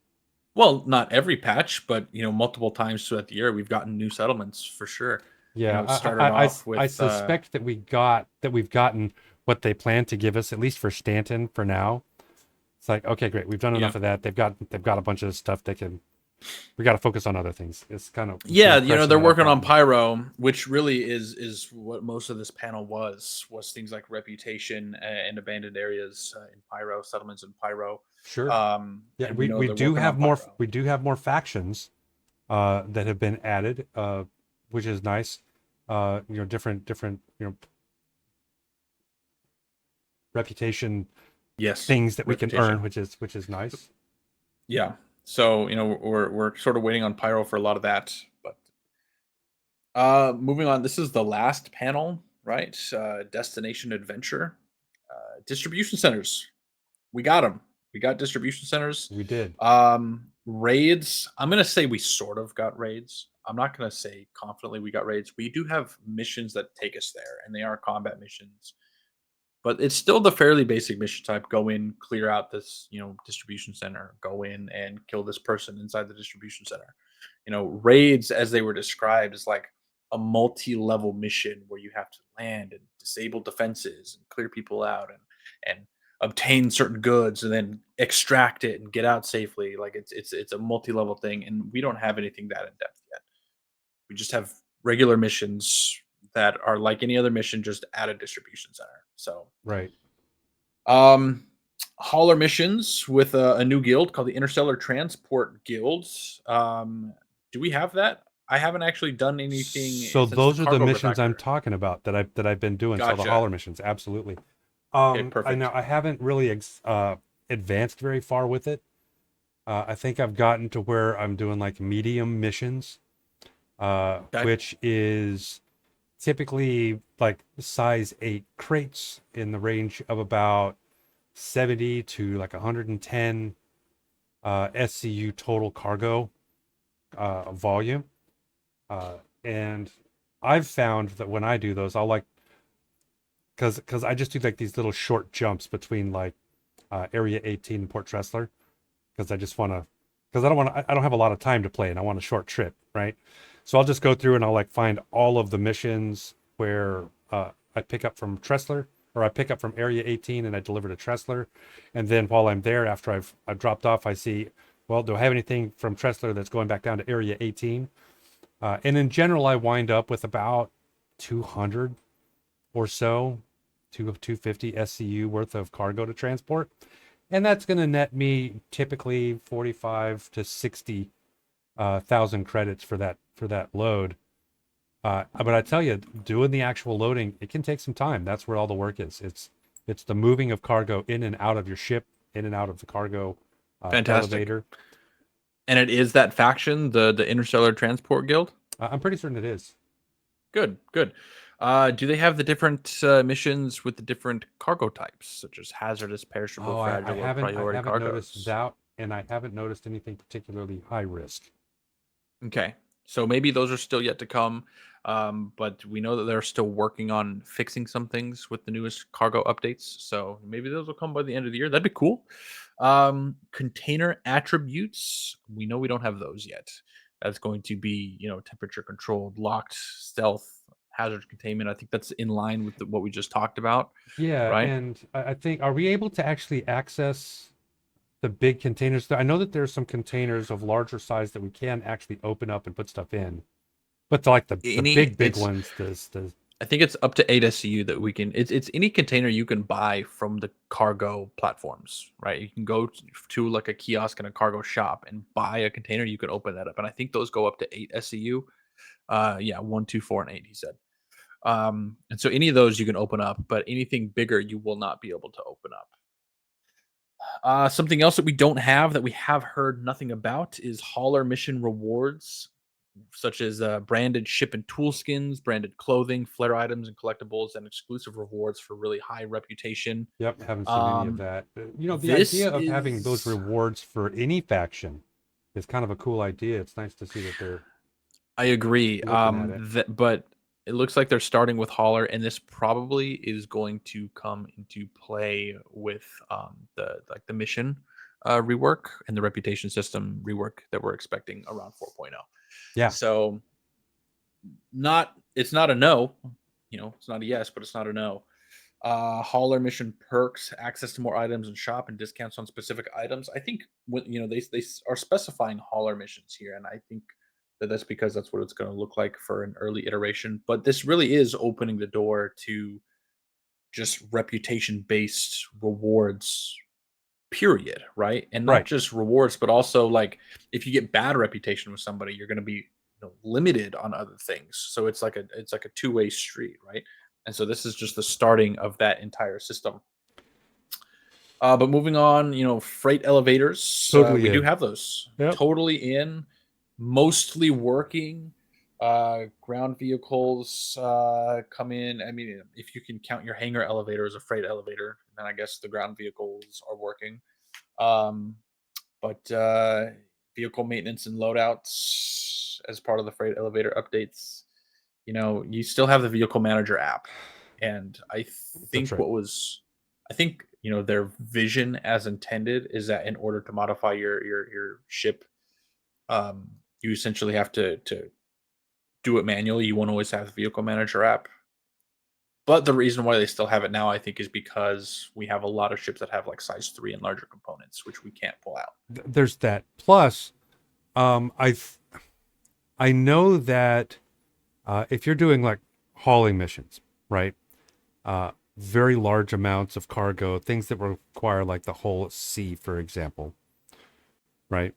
Well, not every patch, but multiple times throughout the year, we've gotten new settlements for sure. Yeah, It started off I with suspect that we've gotten what they plan to give us, at least for Stanton for now. It's like, okay, great, we've done yeah. enough of that. They've got a bunch of stuff they can. We got to focus on other things. It's kind of the Yeah, impression they're that I've working on gotten. Pyro, which really is what most of this panel was things like reputation and abandoned areas in Pyro, settlements in Pyro. Sure. Yeah, And we know they're working on Pyro. we do have more factions that have been added, which is nice. Different reputation Yes, things that we can earn, reputation. which is nice. Yeah. So, we're sort of waiting on Pyro for a lot of that, but moving on, this is the last panel, right? Destination adventure. Distribution centers. We got them. We got distribution centers. We did. Raids. I'm gonna say we sort of got raids. I'm not gonna say confidently we got raids. We do have missions that take us there, and they are combat missions. But it's still the fairly basic mission type. Go in, clear out this, distribution center. Go in and kill this person inside the distribution center. Raids, as they were described, is like a multi-level mission where you have to land and disable defenses and clear people out and obtain certain goods and then extract it and get out safely. Like it's a multi-level thing, and we don't have anything that in depth yet. We just have regular missions that are like any other mission, just at a distribution center. So Right. um, hauler missions with a new guild called the Interstellar Transport Guilds. Do we have that? I haven't actually done anything So since the those are the cargo missions I'm redactor. talking about that I've been doing. So the Gotcha. holler missions, absolutely. Okay, I perfect. know I haven't really advanced very far with it. I think I've gotten to where I'm doing like medium missions, Okay. which is typically like size 8 crates in the range of about 70 to like 110 SCU total cargo volume. And I've found that when I do those, I'll like because I just do like these little short jumps between like Area 18 and Port Tressler because I just want to because I don't have a lot of time to play and I want a short trip, right? So I'll just go through and I'll like find all of the missions where I pick up from Tressler or I pick up from Area 18 and I deliver to Tressler, and then while I'm there after I've dropped off, I see, well, do I have anything from Tressler that's going back down to Area 18? And in general, I wind up with about 200 or so, 250 SCU worth of cargo to transport. And that's going to net me typically 45 to 60 thousand credits for that load. But I tell you, doing the actual loading, it can take some time. That's where all the work is. It's the moving of cargo in and out of your ship, in and out of the cargo Fantastic. elevator. And it is that faction, the Interstellar Transport Guild. I'm pretty certain it is. Good, good. Do they have the different missions with the different cargo types, such as hazardous, perishable, Oh, fragile, or I priority haven't noticed cargoes? that, and I haven't noticed anything particularly high risk. Okay. So maybe those are still yet to come. But we know that they're still working on fixing some things with the newest cargo updates. So maybe those will come by the end of the year. That'd be cool. Container attributes. We know we don't have those yet. That's going to be, temperature controlled, locked, stealth, hazard containment. I think that's in line with what we just talked about, Yeah, right? and I think are we able to actually access the big containers? I know that there's some containers of larger size that we can actually open up and put stuff in, but like the Any, big it's ones, the I think it's up to 8 SCU that we can. It's any container you can buy from the cargo platforms, right? You can go to like a kiosk and a cargo shop and buy a container. You can open that up, and I think those go up to 8 SCU. Yeah, 1, 2, 4, and 8. He said. And so any of those you can open up, but anything bigger you will not be able to open up. Something else that we don't have that we have heard nothing about is hauler mission rewards, such as branded ship and tool skins, branded clothing, flare items, and collectibles, and exclusive rewards for really high reputation. yep, haven't seen any of Um, that. The this idea of having those is, rewards for any faction is kind of a cool idea. It's nice to see that they're I agree. looking at it. But it looks like they're starting with hauler, and this probably is going to come into play with the mission rework and the reputation system rework that we're expecting around 4.0. Yeah. So not it's not a no, it's not a yes, but it's not a no. Hauler mission perks, access to more items in shop, and discounts on specific items. I think they are specifying hauler missions here, and I think that's because that's what it's going to look like for an early iteration. But this really is opening the door to just reputation based rewards, period, right? And not Right. just rewards, but also like if you get bad reputation with somebody, you're going to be limited on other things. So it's like a two-way street, right? And so this is just the starting of that entire system. But moving on, freight elevators, Totally we do in. have those Yep. totally in, mostly working. Ground vehicles come in. I mean, if you can count your hangar elevator as a freight elevator, then I guess the ground vehicles are working. Um, but vehicle maintenance and loadouts as part of the freight elevator updates, you still have the vehicle manager app. And That's think right. what was, I think, their vision as intended is that in order to modify your ship, um, you essentially have to do it manually. You won't always have the vehicle manager app. But the reason why they still have it now, I think, is because we have a lot of ships that have like size 3 and larger components, which we can't pull out. There's that. Plus, I know that if you're doing like hauling missions, right? Very large amounts of cargo, things that require like the whole sea, for example, right?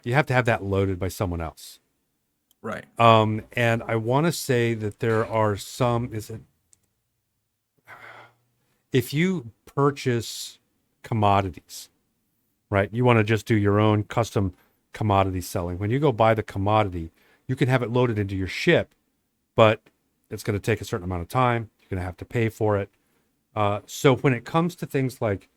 You have to have that loaded by someone else. Right. And I want to say that there are some. Is it if you purchase commodities, right? You want to just do your own custom commodity selling. When you go buy the commodity, you can have it loaded into your ship, but it's going to take a certain amount of time. You're going to have to pay for it. So when it comes to things like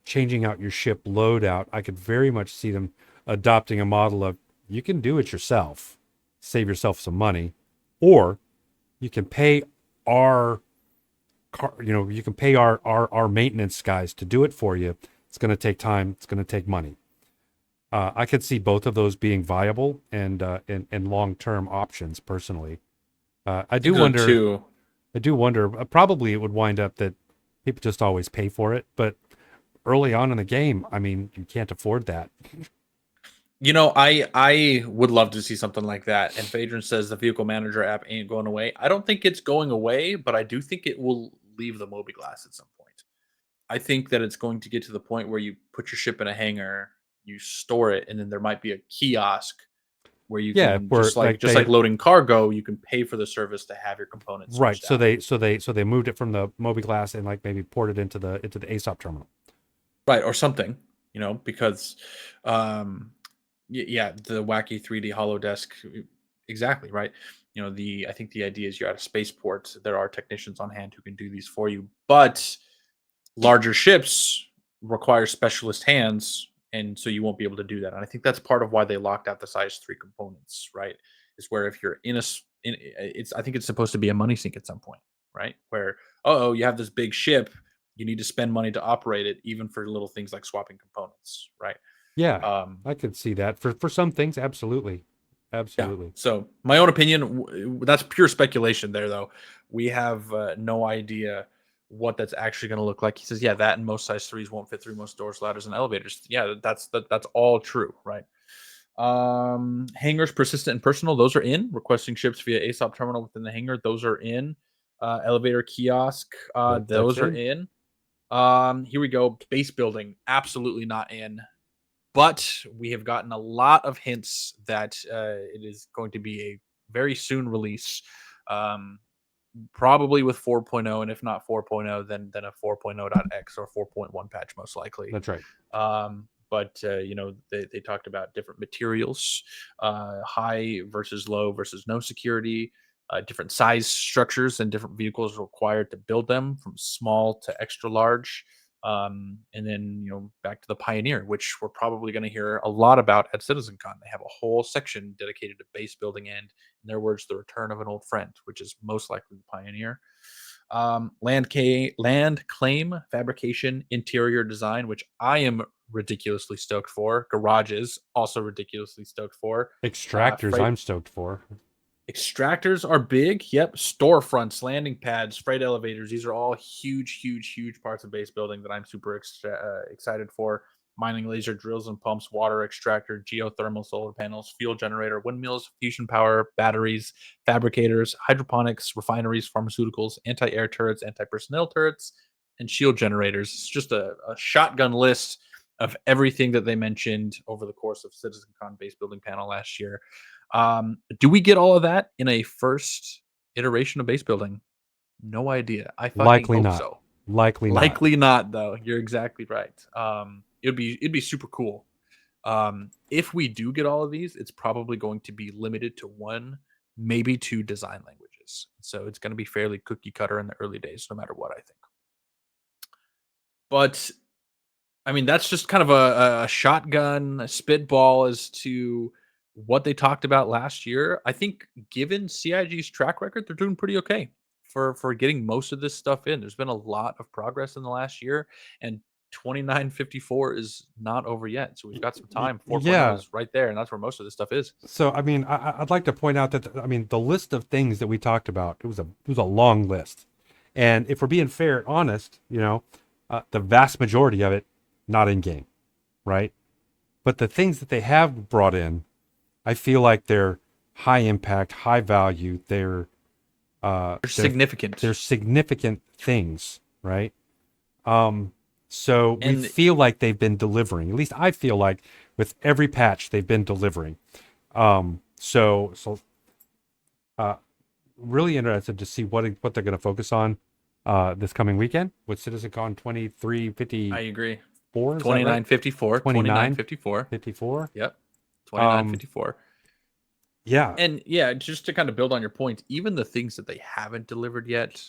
changing out your ship loadout, I could very much see them adopting a model of you can do it yourself, save yourself some money, or you can pay our you can pay our maintenance guys to do it for you. It's going to take time. It's going to take money. I could see both of those being viable and long term options. Personally, I do think so wonder. too. I do wonder. Probably it would wind up that people just always pay for it, but early on in the game, I mean, you can't afford that. I would love to see something like that. And Phaedron says the vehicle manager app ain't going away. I don't think it's going away, but I do think it will leave the Glass at some point. I think that it's going to get to the point where you put your ship in a hangar, you store it, and then there might be a kiosk where you Yeah, can where like just they like loading cargo, you can pay for the service to have your components right. switched So out. they moved it from the Glass and like maybe ported into the ASOP terminal. Right, or something, because um yeah, the wacky 3D hollow desk, exactly, right? I think the idea is you're at a spaceport. There are technicians on hand who can do these for you, but larger ships require specialist hands, and so you won't be able to do that. And I think that's part of why they locked out the size 3 components, right? Is where if you're it's I think it's supposed to be a money sink at some point, right? Where oh, you have this big ship, you need to spend money to operate it, even for little things like swapping components, right? Yeah, Um, I could see that for some things. Absolutely, Yeah. absolutely. So my own opinion, that's pure speculation there, though. We have no idea what that's actually going to look like. He says, yeah, that and most size threes won't fit through most doors, ladders, and elevators. Yeah, that's all true, right? Hangars, persistent and personal, those are in. Requesting ships via ASOP terminal within the hangar, those are in. Elevator kiosk, That's those are in. in. Here we go. Base building, absolutely not in, but we have gotten a lot of hints that it is going to be a very soon release, um, probably with 4.0, and if not 4.0, then a 4.0.x or 4.1 patch most likely. That's right. But they talked about different materials, high versus low versus no security, different size structures and different vehicles required to build them, from small to extra large. And then, back to the Pioneer, which we're probably going to hear a lot about at CitizenCon. They have a whole section dedicated to base building and, in their words, the return of an old friend, which is most likely the Pioneer. Land claim, fabrication, interior design, which I am ridiculously stoked for. Garages, also ridiculously stoked for. Extractors, Freight I'm stoked for. Extractors are big. Yep. Storefronts, landing pads, freight elevators. These are all huge, huge, huge parts of base building that I'm super excited for. Mining laser drills and pumps, water extractor, geothermal solar panels, fuel generator, windmills, fusion power, batteries, fabricators, hydroponics, refineries, pharmaceuticals, anti air turrets, anti personnel turrets, and shield generators. It's just a shotgun list of everything that they mentioned over the course of CitizenCon base building panel last year. Do we get all of that in a first iteration of base building? No idea. I fucking Likely hope not. so. Likely not. Likely not, though. You're exactly right. It'd be super cool. If we do get all of these, it's probably going to be limited to one, maybe two design languages. So it's going to be fairly cookie cutter in the early days, no matter what I think. But I mean, that's just kind of a shotgun spitball as to what they talked about last year. I think given CIG's track record, they're doing pretty okay for getting most of this stuff in. There's been a lot of progress in the last year, and 2954 is not over yet. So we've got some time. 4.0 Yeah. is right there, and that's where most of this stuff is. So I mean, I'd like to point out that I mean the list of things that we talked about, it was a long list, and if we're being fair and honest, the vast majority of it not in game, right? But the things that they have brought in, I feel like they're high impact, high value. They're significant. They're significant things, right? So we And feel like they've been delivering. At least I feel like with every patch they've been delivering. So really interested to see what they're going to focus on this coming weekend with CitizenCon 2354. I agree. Is that right? 2954. 2954. 54. Yep. Um, 2954. yeah, And yeah, just to kind of build on your point, even the things that they haven't delivered yet,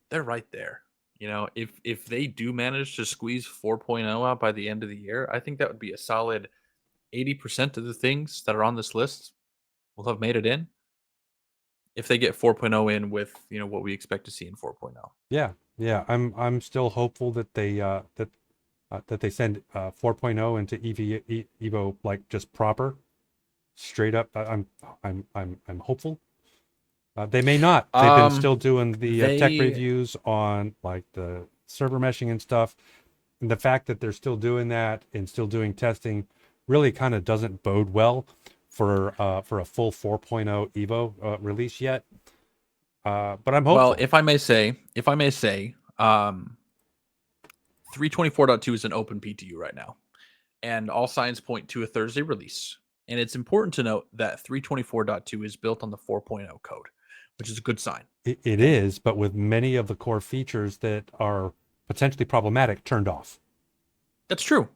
they're right there. If they do manage to squeeze 4.0 out by the end of the year, I think that would be a solid 80% of the things that are on this list will have made it in if they get 4.0 in with, what we expect to see in 4.0. yeah. I'm still hopeful that they send 4.0 into Evo like just proper, straight up. I'm hopeful. They may not. They've been still doing the tech They reviews on like the server meshing and stuff. And the fact that they're still doing that and still doing testing really kind of doesn't bode well for a full 4.0 Evo release yet. But I'm Well, hopeful. if I may say, 324.2 is an open PTU right now, and all signs point to a Thursday release. And it's important to note that 324.2 is built on the 4.0 code, which is a good sign. It Okay. is, but with many of the core features that are potentially problematic turned off. That's true.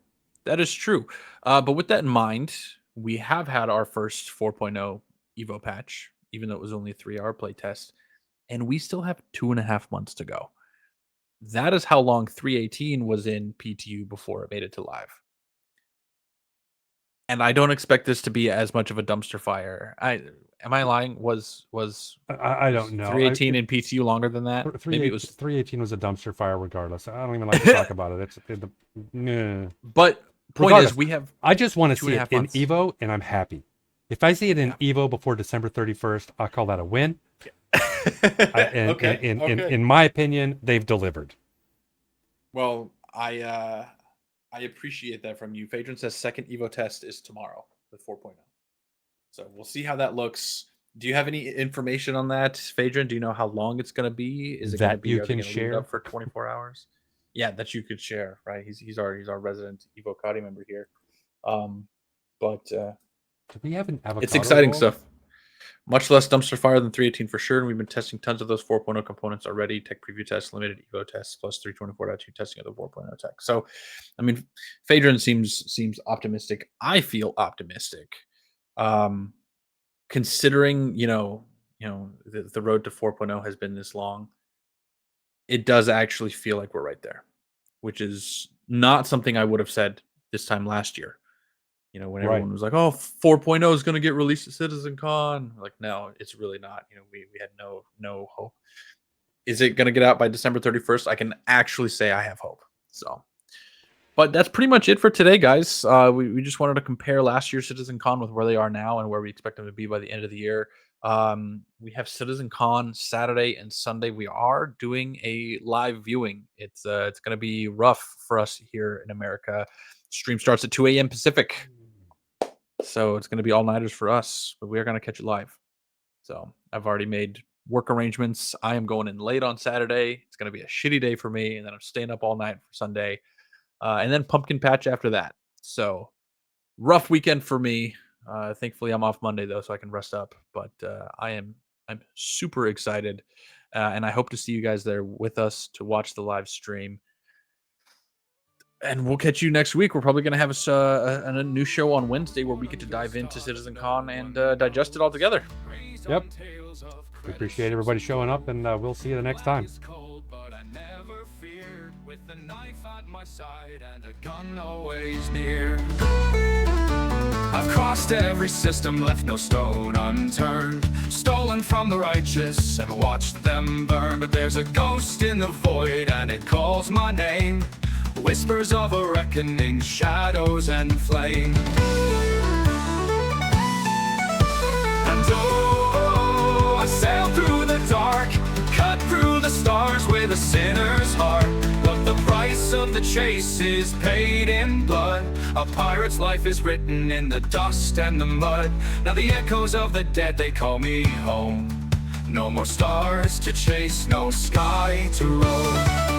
That is true. But with that in mind, we have had our first 4.0 Evo patch, even though it was only a 3-hour playtest, and we still have 2.5 months to go. That is how long 318 was in PTU before it made it to live. And I don't expect this to be as much of a dumpster fire. Am I lying? I don't Was know. 318 in PTU longer than that? Maybe it was. 318 was a dumpster fire regardless. I don't even like to talk about it. But point is, Regardless, we have I just want to two see and a it half in months. Evo, and I'm happy. If I see it in Yeah. Evo before December 31st, I'll call that a win. Okay. Okay. In my opinion, they've delivered. Well, I appreciate that from you. Phaedron says second Evo test is tomorrow with 4.0. So we'll see how that looks. Do you have any information on that, Phaedron? Do you know how long it's going to be? Is it going to That be? you Are they can going to leave it up share. for 24 hours? Yeah, that you could share, right? He's our resident Evo Cody member here. But Do we have an it's avocado exciting roll? stuff. Much less dumpster fire than 318 for sure. And we've been testing tons of those 4.0 components already. Tech preview tests, limited Evo tests, plus 324.2 testing of the 4.0 tech. So, I mean, Phaedron seems optimistic. I feel optimistic, um, considering the road to 4.0 has been this long. It does actually feel like we're right there. which is not something I would have said this time last year. When Right. everyone was like, "Oh, 4.0 is going to get released at CitizenCon," like, no, it's really not. We had no hope. Is it going to get out by December 31st? I can actually say I have hope. So, but that's pretty much it for today, guys. We just wanted to compare last year's CitizenCon with where they are now and where we expect them to be by the end of the year. We have CitizenCon Saturday and Sunday. We are doing a live viewing. It's going to be rough for us here in America. Stream starts at 2 a.m. Pacific, so it's going to be all nighters for us. But we are going to catch it live. So I've already made work arrangements. I am going in late on Saturday. It's going to be a shitty day for me, and then I'm staying up all night for Sunday, and then pumpkin patch after that. So rough weekend for me. Thankfully, I'm off Monday though, so I can rest up. But I'm super excited, and I hope to see you guys there with us to watch the live stream. And we'll catch you next week. We're probably going to have a new show on Wednesday where we get to dive into CitizenCon and digest it all together. Yep. We appreciate everybody showing up, and we'll see you the next time. With a knife at my side and a gun always near. I've crossed every system, left no stone unturned, stolen from the righteous and watched them burn. But there's a ghost in the void and it calls my name, whispers of a reckoning, shadows and flame. And oh, I sail through the dark, cut through the stars with a sinner's heart. But the price of the chase is paid in blood. A pirate's life is written in the dust and the mud. Now the echoes of the dead, they call me home. No more stars to chase, no sky to roam.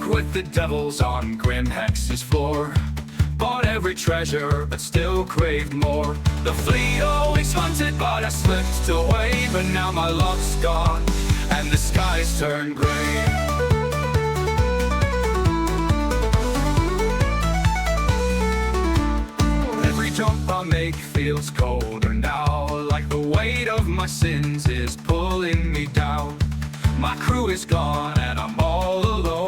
With the devils on Grim Hex's floor, bought every treasure but still craved more. The fleet always hunted but I slipped away. But now my luck's gone and the skies turn gray. Every jump I make feels colder now, like the weight of my sins is pulling me down. My crew is gone and I'm all alone.